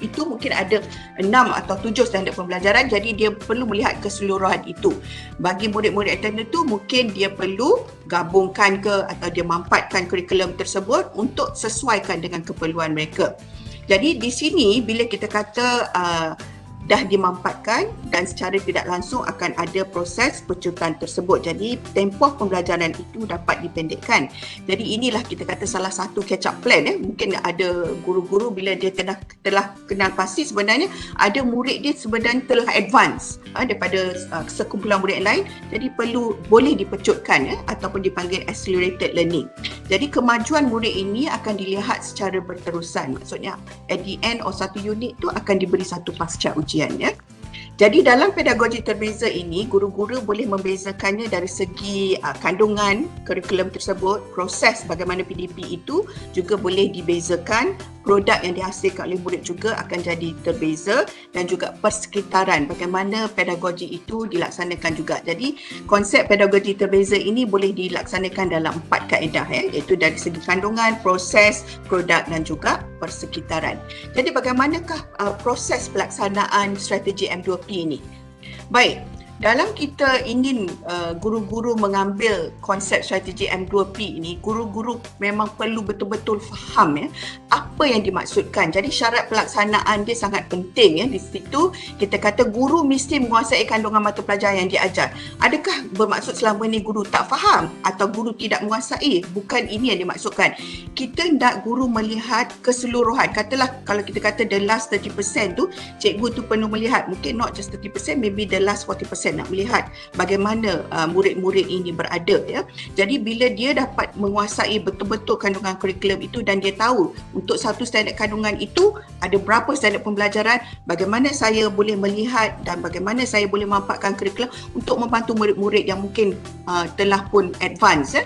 itu mungkin ada 6 atau 7 standard pembelajaran, jadi dia perlu melihat keseluruhan itu. Bagi murid-murid tertentu mungkin dia perlu gabungkan atau dia mampatkan kurikulum tersebut untuk sesuaikan dengan keperluan mereka. Jadi di sini bila kita kata dah dimampatkan dan secara tidak langsung akan ada proses pecutan tersebut. Jadi tempoh pembelajaran itu dapat dipendekkan. Jadi inilah kita kata salah satu catch up plan. Mungkin ada guru-guru bila dia telah kenal pasti sebenarnya ada murid dia sebenarnya telah advance daripada sekumpulan murid lain. Jadi boleh dipecutkan ataupun dipanggil accelerated learning. Jadi kemajuan murid ini akan dilihat secara berterusan. Maksudnya at the end of satu unit tu akan diberi satu pasca ujian. Jadi dalam pedagogi terbeza ini, guru-guru boleh membezakannya dari segi kandungan kurikulum tersebut, proses bagaimana PDP itu juga boleh dibezakan, produk yang dihasilkan oleh murid juga akan jadi terbeza, dan juga persekitaran bagaimana pedagogi itu dilaksanakan juga. Jadi konsep pedagogi terbeza ini boleh dilaksanakan dalam 4 kaedah iaitu dari segi kandungan, proses, produk dan juga persekitaran. Jadi bagaimanakah proses pelaksanaan strategi M2P ini? Baik, dalam kita ingin guru-guru mengambil konsep strategi M2P ini, guru-guru memang perlu betul-betul faham apa yang dimaksudkan. Jadi syarat pelaksanaan dia sangat penting. Di situ kita kata guru mesti menguasai kandungan mata pelajaran yang diajar. Adakah bermaksud selama ini guru tak faham atau guru tidak menguasai? Bukan ini yang dimaksudkan. Kita nak guru melihat keseluruhan. Katalah kalau kita kata the last 30% tu, cikgu tu perlu melihat, mungkin not just 30%, maybe the last 40% nak melihat bagaimana murid-murid ini berada. Jadi bila dia dapat menguasai betul-betul kandungan kurikulum itu dan dia tahu untuk satu standard kandungan itu ada berapa standard pembelajaran, bagaimana saya boleh melihat dan bagaimana saya boleh mampatkan kurikulum untuk membantu murid-murid yang mungkin telah pun advance.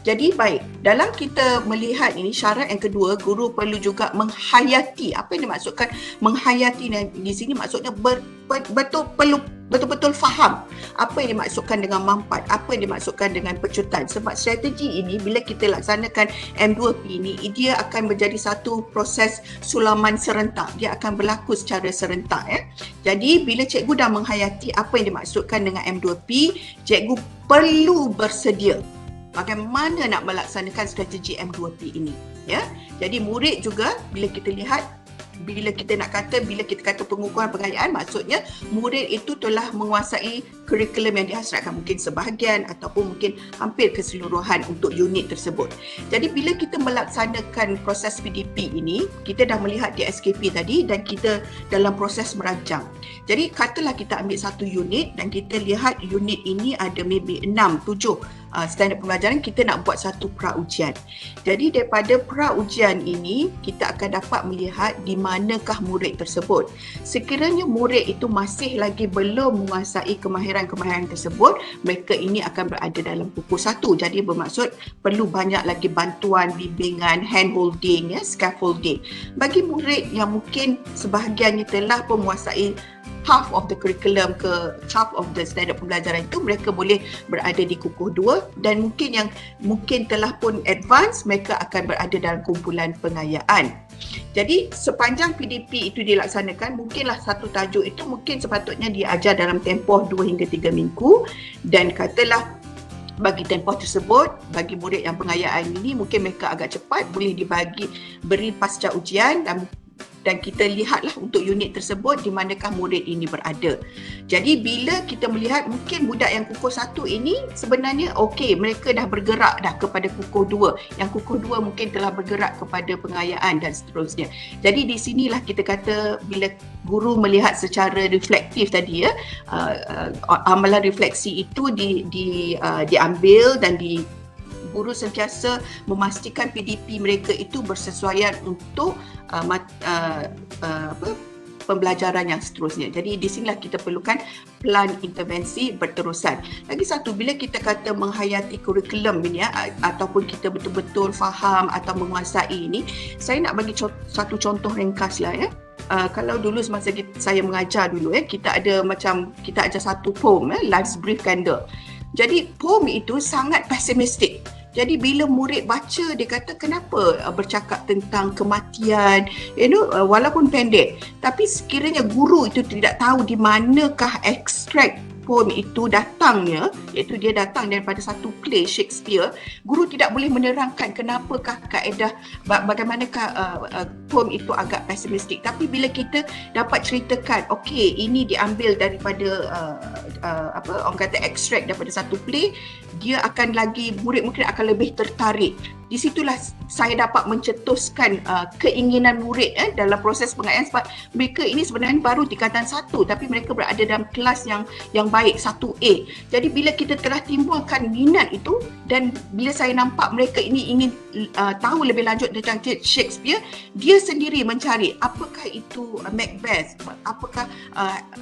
Jadi baik, dalam kita melihat ini, syarat yang kedua, guru perlu juga menghayati. Apa yang dimaksudkan menghayati di sini? Maksudnya betul perlu betul-betul faham apa yang dimaksudkan dengan mampat, apa yang dimaksudkan dengan pecutan. Sebab strategi ini bila kita laksanakan M2P ini, dia akan menjadi satu proses sulaman serentak. Dia akan berlaku secara serentak. Jadi bila cikgu dah menghayati apa yang dimaksudkan dengan M2P, cikgu perlu bersedia bagaimana nak melaksanakan strategi M2P ini. Ya. Jadi murid juga bila kita kata pengukuhan pengayaan, maksudnya murid itu telah menguasai kurikulum yang dihasratkan, mungkin sebahagian ataupun mungkin hampir keseluruhan untuk unit tersebut. Jadi bila kita melaksanakan proses PDP ini, kita dah melihat di SKP tadi dan kita dalam proses merancang. Jadi katalah kita ambil satu unit dan kita lihat unit ini ada maybe 6, 7 standard pembelajaran, kita nak buat satu pra-ujian. Jadi daripada pra-ujian ini, kita akan dapat melihat di manakah murid tersebut. Sekiranya murid itu masih lagi belum menguasai kemahiran-kemahiran tersebut, mereka ini akan berada dalam pukul 1. Jadi bermaksud perlu banyak lagi bantuan, bimbingan, hand-holding, scaffolding. Bagi murid yang mungkin sebahagiannya telah pun menguasai half of the curriculum ke half of the standard pembelajaran itu, mereka boleh berada di kukuh 2, dan mungkin telah pun advance, mereka akan berada dalam kumpulan pengayaan. Jadi sepanjang PDP itu dilaksanakan, mungkinlah satu tajuk itu mungkin sepatutnya diajar dalam tempoh 2 hingga 3 minggu, dan katalah bagi tempoh tersebut, bagi murid yang pengayaan ini mungkin mereka agak cepat, boleh beri pasca ujian, dan kita lihatlah untuk unit tersebut di manakah murid ini berada. Jadi bila kita melihat mungkin budak yang kukuh 1 ini sebenarnya okey, mereka dah bergerak dah kepada kukuh 2. Yang kukuh 2 mungkin telah bergerak kepada pengayaan dan seterusnya. Jadi di sinilah kita kata bila guru melihat secara reflektif tadi, amalan refleksi itu diambil dan guru sentiasa memastikan PDP mereka itu bersesuaian untuk pembelajaran yang seterusnya. Jadi di sinilah kita perlukan plan intervensi berterusan. Lagi satu, bila kita kata menghayati kurikulum ini ataupun kita betul-betul faham atau menguasai ini, saya nak bagi satu contoh ringkas lah ya. Kalau dulu semasa saya mengajar dulu kita ajar satu poem, Life's Brief Candle. Jadi poem itu sangat pesimistik. Jadi bila murid baca, dia kata kenapa bercakap tentang kematian, walaupun pendek. Tapi sekiranya guru itu tidak tahu di manakah ekstrak poem itu datangnya, iaitu dia datang daripada satu play Shakespeare, guru tidak boleh menerangkan kenapakah kaedah, bagaimanakah poem itu agak pesimistik. Tapi bila kita dapat ceritakan, okey, ini diambil daripada orang kata ekstrak daripada satu play, dia akan murid mungkin akan lebih tertarik. Di situlah saya dapat mencetuskan keinginan murid dalam proses pengayaan, sebab mereka ini sebenarnya baru tingkatan 1 tapi mereka berada dalam kelas yang baik 1A. Jadi bila kita telah timbulkan minat itu, dan bila saya nampak mereka ini ingin tahu lebih lanjut tentang Shakespeare, dia sendiri mencari apakah itu Macbeth, apakah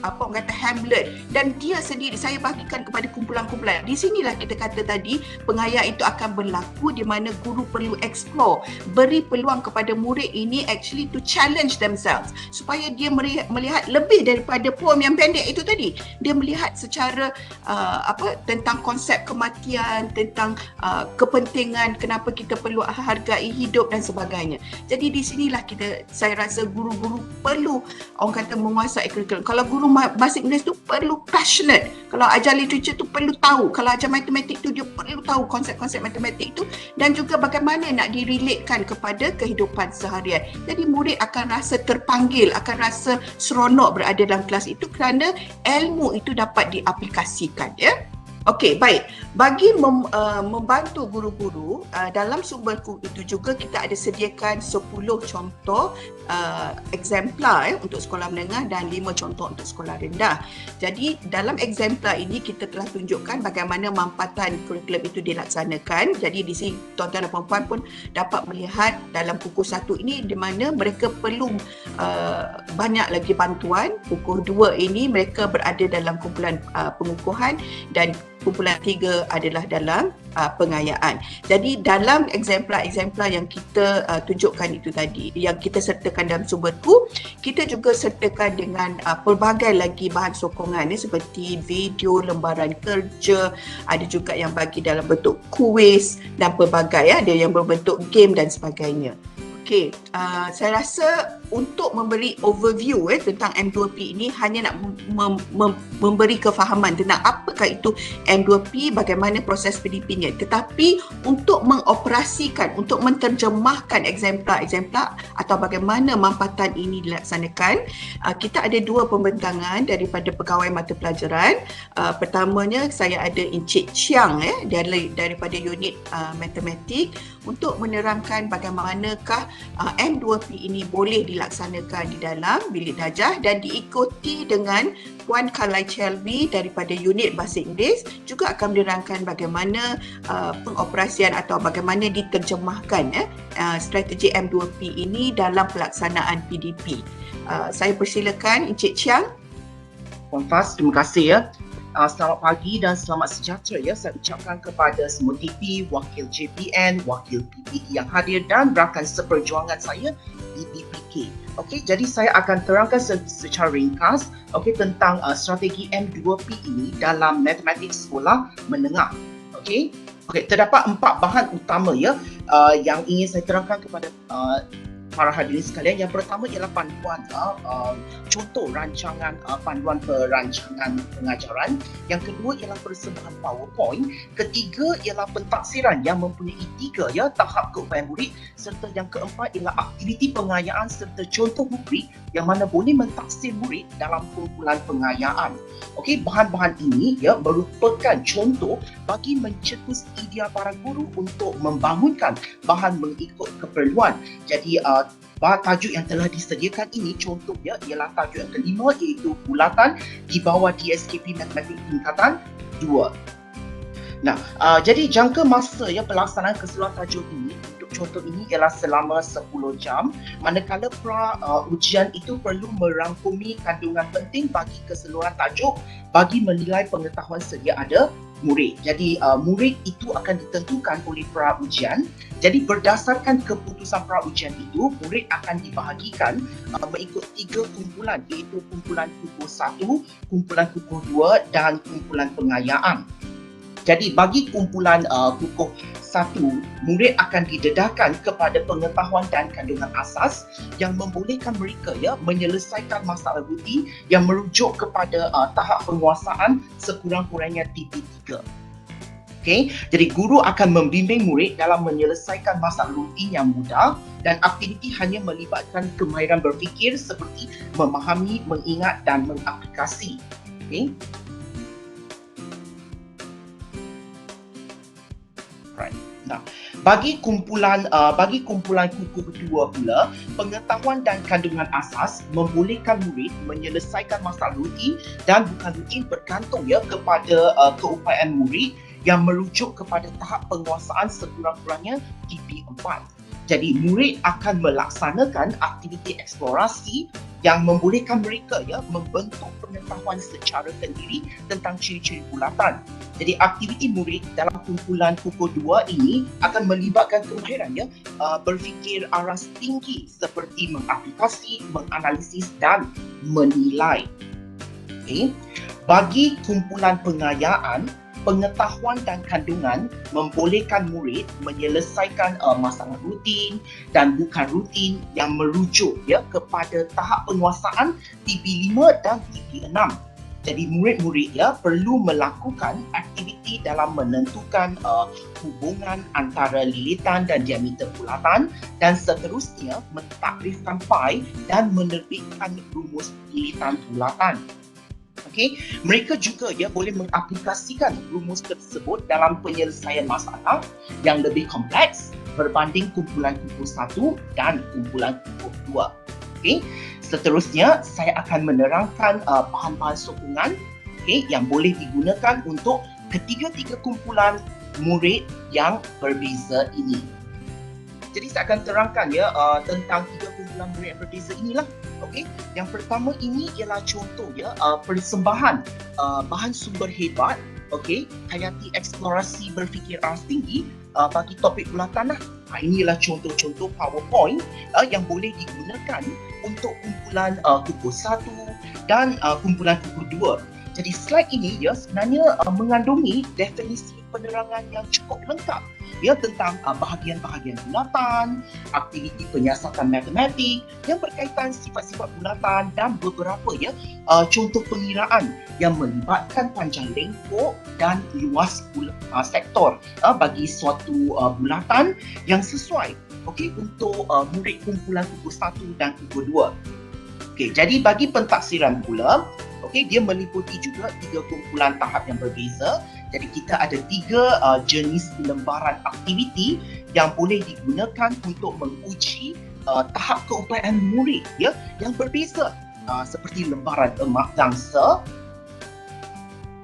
orang kata Hamlet, dan dia sendiri saya bagikan kepada kumpulan-kumpulan. Di sinilah kita kata tadi pengayaan itu akan berlaku, di mana guru perlu explore, beri peluang kepada murid ini actually to challenge themselves, supaya dia melihat lebih daripada poem yang pendek itu tadi. Dia melihat secara tentang konsep kematian, tentang kepentingan kenapa kita perlu hargai hidup dan sebagainya. Jadi di sinilah saya rasa guru-guru perlu orang kata menguasai kurikulum. Kalau guru bahasa Inggeris tu perlu passionate, kalau ajar literature tu perlu tahu, kalau ajar matematik tu dia perlu tahu konsep-konsep matematik tu, dan juga bagaimana nak direlatekan kepada kehidupan seharian. Jadi murid akan rasa terpanggil, akan rasa seronok berada dalam kelas itu kerana ilmu itu dapat diaplikasikan ya. Okey, baik. Bagi membantu guru-guru, dalam sumberku itu juga kita ada sediakan 10 contoh eksemplar untuk sekolah menengah dan 5 contoh untuk sekolah rendah. Jadi dalam eksemplar ini kita telah tunjukkan bagaimana mampatan kurikulum itu dilaksanakan. Jadi di sini tuan-tuan dan puan-puan pun dapat melihat dalam pukul 1 ini di mana mereka perlu banyak lagi bantuan. Pukul 2 ini mereka berada dalam kumpulan pengukuhan, dan kumpulan 3 adalah dalam pengayaan. Jadi dalam eksemplar-eksemplar yang kita tunjukkan itu tadi, yang kita sertakan dalam sumber tu, kita juga sertakan dengan pelbagai lagi bahan sokongan seperti video, lembaran kerja, ada juga yang bagi dalam bentuk kuis dan pelbagai, ada yang berbentuk game dan sebagainya. Okey, saya rasa untuk memberi overview tentang M2P ini hanya nak memberi kefahaman tentang apakah itu M2P, bagaimana proses PDP-nya. Tetapi untuk mengoperasikan, untuk menterjemahkan eksemplar-eksemplar atau bagaimana mampatan ini dilaksanakan, kita ada 2 pembentangan daripada pegawai mata pelajaran. Pertamanya saya ada Encik Chiang daripada unit matematik untuk menerangkan bagaimanakah M2P ini boleh dilaksanakan di dalam bilik darjah dan diikuti dengan Puan Carly Chelby daripada unit bahasa Inggeris juga akan menerangkan bagaimana pengoperasian atau bagaimana diterjemahkan strategi M2P ini dalam pelaksanaan PDP. Saya persilakan Encik Chiang. Puan Faz, terima kasih ya. Selamat pagi dan selamat sejahtera ya. Saya ucapkan kepada semua TP, wakil JPN, wakil PPD yang hadir dan rakan seperjuangan saya di BPK. Okey, jadi saya akan terangkan secara ringkas tentang strategi M2P ini dalam matematik sekolah menengah. Okey, terdapat 4 bahan utama ya yang ingin saya terangkan kepada para hadirin sekalian. Yang pertama ialah panduan contoh rancangan panduan perancangan pengajaran. Yang kedua ialah persembahan PowerPoint. Ketiga ialah pentaksiran yang mempunyai 3 tahap keupayaan murid, serta yang keempat ialah aktiviti pengayaan serta contoh murid yang mana boleh mentaksir murid dalam kumpulan pengayaan. Okey, bahan-bahan ini merupakan contoh bagi mencetus idea para guru untuk membangunkan bahan mengikut keperluan. Jadi tajuk yang telah disediakan ini contohnya ialah tajuk yang kelima, iaitu bulatan di bawah DSKP Matematik tingkatan 2. Nah, jadi jangka masa pelaksanaan keseluruhan tajuk ini untuk contoh ini ialah selama 10 jam, manakala ujian itu perlu merangkumi kandungan penting bagi keseluruhan tajuk bagi menilai pengetahuan sedia ada murid. Jadi murid itu akan ditentukan oleh pra-ujian. Jadi berdasarkan keputusan pra-ujian itu, murid akan dibahagikan mengikut 3 kumpulan, iaitu kumpulan kukuh 1, kumpulan kukuh 2 dan kumpulan pengayaan. Jadi bagi kumpulan kukuh 1, murid akan didedahkan kepada pengetahuan dan kandungan asas yang membolehkan mereka menyelesaikan masalah rutin yang merujuk kepada tahap penguasaan sekurang-kurangnya TP3. Okay. Jadi guru akan membimbing murid dalam menyelesaikan masalah rutin yang mudah, dan aktiviti hanya melibatkan kemahiran berfikir seperti memahami, mengingat dan mengaplikasi. Okay. Right. Nah, bagi kumpulan kukuh 2 pula, pengetahuan dan kandungan asas membolehkan murid menyelesaikan masalah rutin dan bukan rutin bergantung kepada keupayaan murid yang merujuk kepada tahap penguasaan sekurang-kurangnya TP4. Jadi murid akan melaksanakan aktiviti eksplorasi yang membolehkan mereka membentuk pengetahuan secara sendiri tentang ciri-ciri bulatan. Jadi aktiviti murid dalam kumpulan kukuh 2 ini akan melibatkan kemahiran berfikir aras tinggi seperti mengaplikasi, menganalisis dan menilai. Okay. Bagi kumpulan pengayaan, pengetahuan dan kandungan membolehkan murid menyelesaikan masalah rutin dan bukan rutin yang merujuk kepada tahap penguasaan TP5 dan TP6. Jadi murid-murid perlu melakukan aktiviti dalam menentukan hubungan antara lilitan dan diameter bulatan dan seterusnya mentakrifkan pi dan menerbitkan rumus lilitan bulatan. Okay. Mereka juga boleh mengaplikasikan rumus tersebut dalam penyelesaian masalah yang lebih kompleks berbanding kumpulan kukuh 1 dan kumpulan kukuh 2. Okay. Seterusnya, saya akan menerangkan bahan-bahan sokongan yang boleh digunakan untuk ketiga-tiga kumpulan murid yang berbeza ini. Jadi saya akan terangkan tentang 3 kumpulan murid yang berbeza inilah. Okey, yang pertama ini ialah contoh persembahan bahan sumber hebat okey, hayati eksplorasi berfikir aras tinggi bagi topik bulatan lah. Inilah contoh-contoh PowerPoint yang boleh digunakan untuk kumpulan kukuh 1 dan kumpulan kukuh 2. Jadi slide ini ya sebenarnya mengandungi definisi penerangan yang cukup lengkap ya tentang bahagian-bahagian bulatan, aktiviti penyiasatan matematik yang berkaitan sifat-sifat bulatan dan beberapa ya contoh pengiraan yang melibatkan panjang lengkuk dan luas sektor bagi suatu bulatan yang sesuai okey untuk murid kumpulan kukuh 1 dan kukuh 2. Okey, jadi bagi pentaksiran pula, okey, dia meliputi juga 3 kumpulan tahap yang berbeza. Jadi kita ada 3 jenis lembaran aktiviti yang boleh digunakan untuk menguji tahap keupayaan murid ya yang berbeza. Seperti lembaran emas gangsa,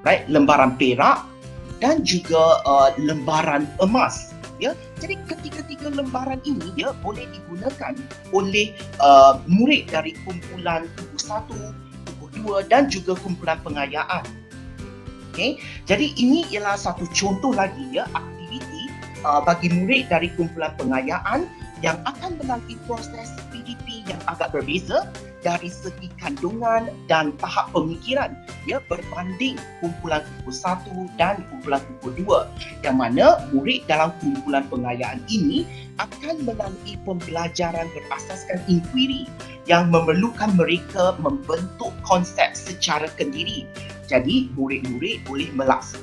right, lembaran perak dan juga lembaran emas. Ya, jadi ketiga-tiga lembaran ini ya boleh digunakan oleh murid dari kumpulan kukuh 1, kukuh 2 dan juga kumpulan pengayaan. Okey, jadi ini ialah satu contoh lagi ya aktiviti bagi murid dari kumpulan pengayaan yang akan melalui proses PDP yang agak berbeza dari segi kandungan dan tahap pemikiran ya berbanding kumpulan kukuh 1 dan kumpulan kukuh 2, yang mana murid dalam kumpulan pengayaan ini akan melalui pembelajaran berasaskan inquiry yang memerlukan mereka membentuk konsep secara kendiri. Jadi murid-murid boleh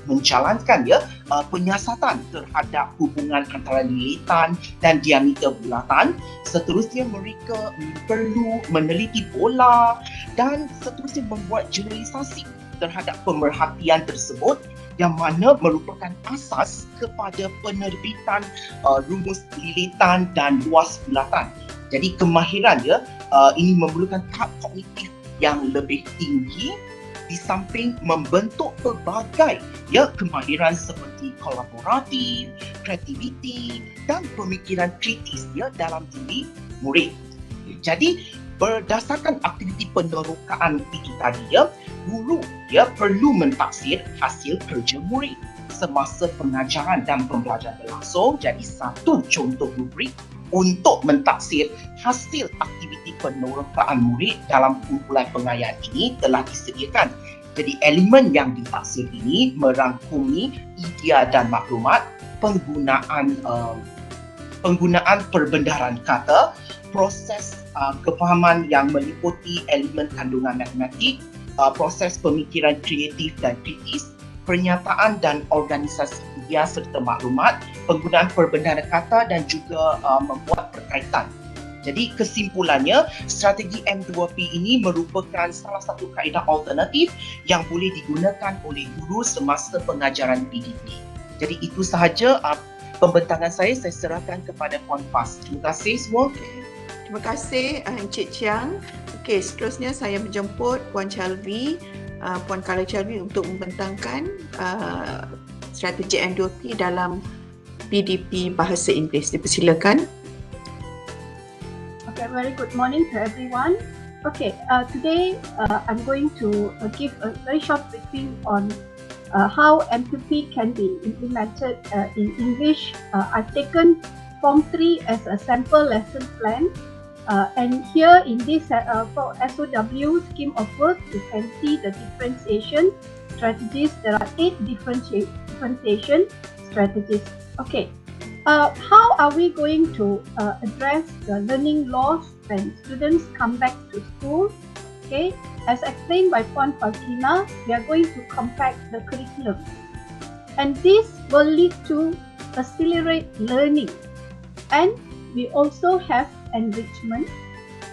menjalankan ya penyiasatan terhadap hubungan antara lilitan dan diameter bulatan. Seterusnya mereka perlu meneliti pola dan seterusnya membuat generalisasi terhadap pemerhatian tersebut yang mana merupakan asas kepada penerbitan rumus lilitan dan luas bulatan. Jadi kemahiran ya ini memerlukan tahap kognitif yang lebih tinggi di samping membentuk pelbagai ya kemahiran seperti kolaboratif, kreativiti dan pemikiran kritis ya dalam diri murid. Jadi berdasarkan aktiviti penerokaan itu tadi ya, guru ya perlu mentaksir hasil kerja murid semasa pengajaran dan pembelajaran berlangsung. Jadi satu contoh rubrik untuk mentaksir hasil aktiviti penerokaan murid dalam kumpulan pengayaan ini telah disediakan. Jadi elemen yang ditaksir ini merangkumi idea dan maklumat, penggunaan perbendaharaan kata, proses kefahaman yang meliputi elemen kandungan matematik, proses pemikiran kreatif dan kritis, pernyataan dan organisasi idea serta maklumat, penggunaan perbendaharaan kata dan juga membuat perkaitan. Jadi kesimpulannya, strategi M2P ini merupakan salah satu kaedah alternatif yang boleh digunakan oleh guru semasa pengajaran PDP. Jadi itu sahaja pembentangan saya serahkan kepada Puan Faz. Terima kasih semua. Terima kasih Encik Chiang. Okey, seterusnya saya menjemput Puan Chalvi, Puan Kala Chalvi untuk membentangkan strategi M2P dalam PDP Bahasa Inggeris. Dipersilakan. Okay, very good morning to everyone. Okay, today I'm going to give a very short briefing on how M2P can be implemented in English. I've taken Form 3 as a sample lesson plan. And here in this for SOW scheme of work, you can see the differentiation strategies. There are 8 differentiation strategies. Okay, how are we going to address the learning loss when students come back to school? Okay, as explained by Puan Fazlina, we are going to compact the curriculum, and this will lead to accelerate learning, and we also have enrichment,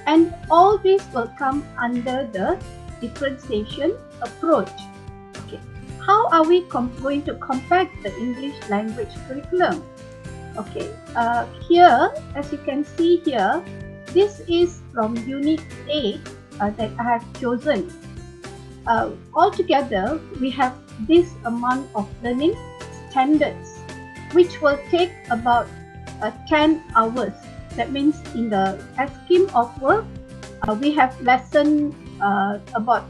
and all this will come under the differentiation approach. Okay, how are we going to compact the English language curriculum? Okay, here as you can see here, this is from Unit 8 that I have chosen. Altogether, we have this amount of learning standards, which will take about 10 hours. That means in the scheme of work, we have lesson about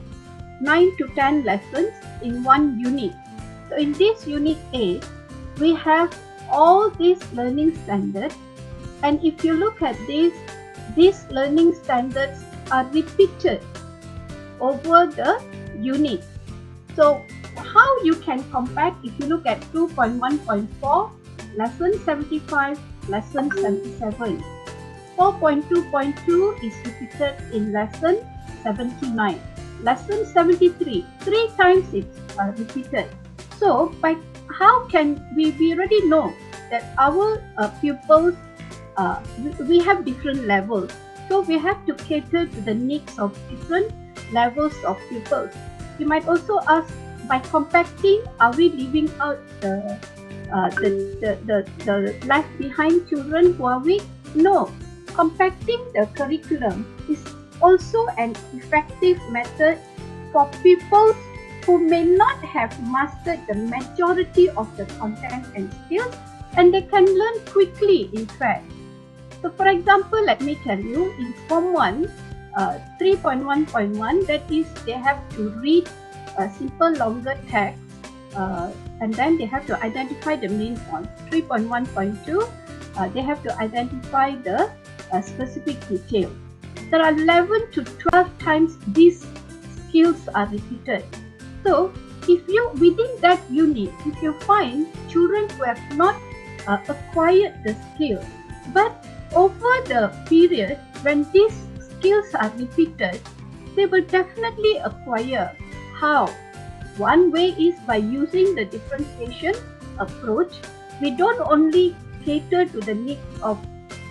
9 to 10 lessons in one unit. So in this Unit A, we have all these learning standards, and if you look at these learning standards are repeated over the unit. So how you can compact, if you look at 2.1.4, lesson 75, lesson 77. 4.2.2 is repeated in lesson 79. Lesson 73, 3 times it's repeated. So by how can we already know that our pupils, we have different levels. So we have to cater to the needs of different levels of pupils. You might also ask, by compacting, are we leaving out the left behind children who are weak? No. Compacting the curriculum is also an effective method for people who may not have mastered the majority of the content and skills, and they can learn quickly, in fact. So for example, let me tell you, in Form 1, 3.1.1, that is, they have to read a simple longer text, and then they have to identify the main points. 3.1.2, they have to identify the specific detail. There are 11 to 12 times these skills are repeated. So if you, within that unit, if you find children who have not acquired the skill, but over the period when these skills are repeated, they will definitely acquire. How? One way is by using the differentiation approach. We don't only cater to the needs of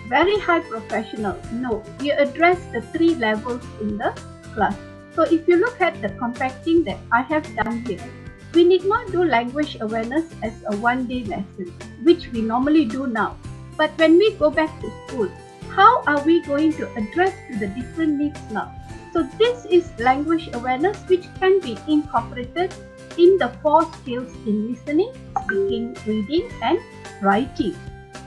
very high professionals. No, we address the 3 levels in the class. So if you look at the compacting that I have done here, we need not do language awareness as a one-day lesson, which we normally do now. But when we go back to school, how are we going to address to the different needs now? So this is language awareness, which can be incorporated in the 4 skills in listening, speaking, reading, and writing.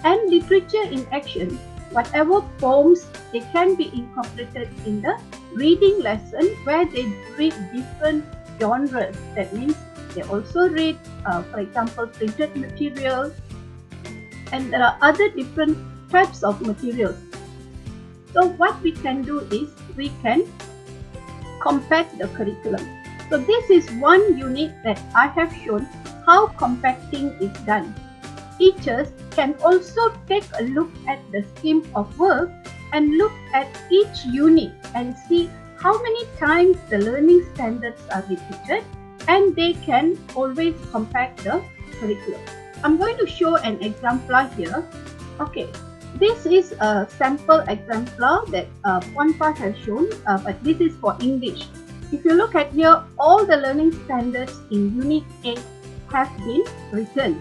And literature in action, whatever poems, they can be incorporated in the reading lesson, where they read different genres. That means they also read, for example, printed materials, and there are other different types of materials. So what we can do is we can compact the curriculum. So this is one unit that I have shown how compacting is done. Teachers can also take a look at the scheme of work and look at each unit and see how many times the learning standards are repeated, and they can always compact the curriculum. I'm going to show an exemplar here. Okay, this is a sample exemplar that Puan has shown, but this is for English. If you look at here, all the learning standards in Unit 8 have been written.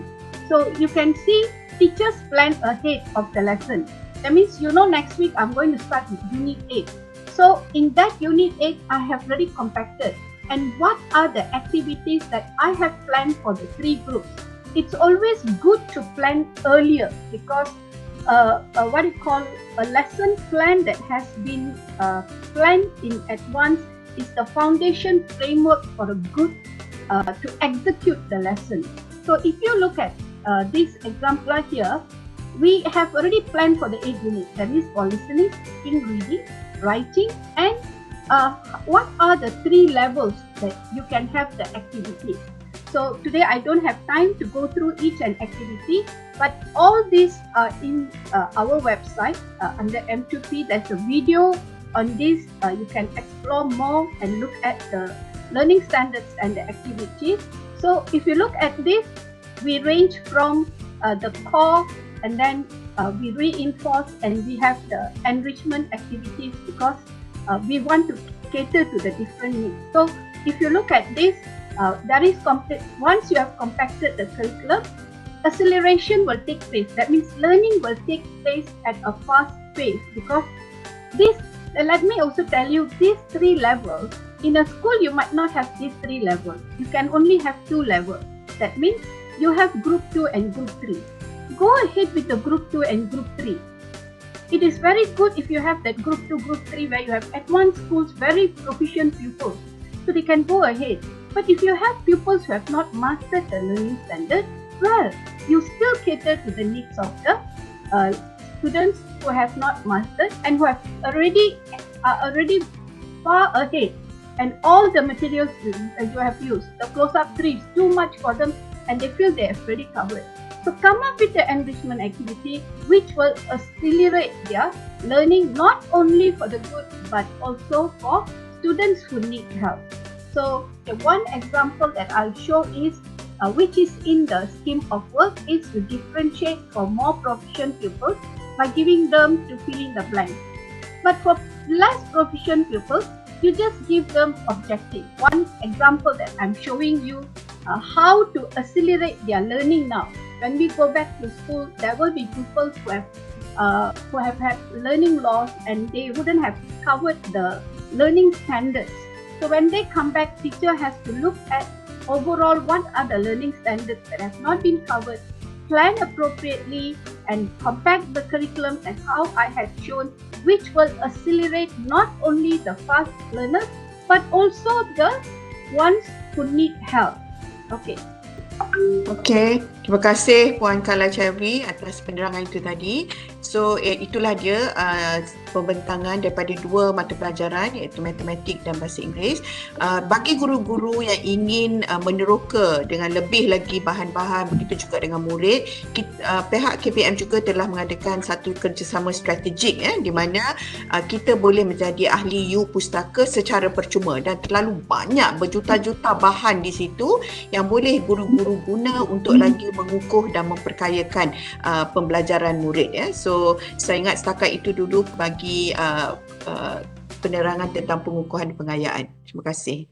So you can see teachers plan ahead of the lesson. That means, you know, next week I'm going to start with Unit 8. So in that Unit 8, I have already compacted. And what are the activities that I have planned for the 3 groups? It's always good to plan earlier, because what you call a lesson plan that has been planned in advance is the foundation framework for a good to execute the lesson. So if you look at this exemplar here, we have already planned for the 8 units. That is for listening, speaking, reading, writing, and what are the 3 levels that you can have the activities. So today I don't have time to go through each and activity, but all these are in our website under M2P. There's a video on this. You can explore more and look at the learning standards and the activities. So if you look at this, we range from the core, and then we reinforce, and we have the enrichment activities, because we want to cater to the different needs. So if you look at this, that is complete. Once you have compacted the curriculum, acceleration will take place. That means learning will take place at a fast pace, because this, let me also tell you, these 3 levels, in a school you might not have these 3 levels. You can only have 2 levels. That means you have group 2 and group 3. Go ahead with the group 2 and group 3. It is very good if you have that group 2, group 3, where you have advanced schools, very proficient pupils. So they can go ahead. But if you have pupils who have not mastered the learning standard, well, you still cater to the needs of the students who have not mastered and who have are already far ahead. And all the materials you have used, the close-up 3 is too much for them, and they feel they have already covered. So come up with the enrichment activity which will accelerate their learning, not only for the good but also for students who need help. So the one example that I'll show is which is in the scheme of work is to differentiate for more proficient pupils by giving them to fill in the blanks. But for less proficient pupils, you just give them objective. One example that I'm showing you how to accelerate their learning now. When we go back to school, there will be pupils who have had learning loss and they wouldn't have covered the learning standards. So when they come back, teacher has to look at overall what are the learning standards that have not been covered, plan appropriately and compact the curriculum as how I had shown, which will accelerate not only the fast learners but also the ones who need help. Okay. Okey, terima kasih Puan Kala Cherry atas penerangan itu tadi. So itulah dia pembentangan daripada dua mata pelajaran iaitu matematik dan bahasa Inggeris. Bagi guru-guru yang ingin meneroka dengan lebih lagi bahan-bahan, begitu juga dengan murid, pihak KPM juga telah mengadakan satu kerjasama strategik di mana kita boleh menjadi ahli U Pustaka secara percuma dan terlalu banyak berjuta-juta bahan di situ yang boleh guru-guru guna untuk lagi mengukuh dan memperkayakan pembelajaran murid. So saya ingat setakat itu dulu bagi penerangan tentang pengukuhan pengayaan. Terima kasih.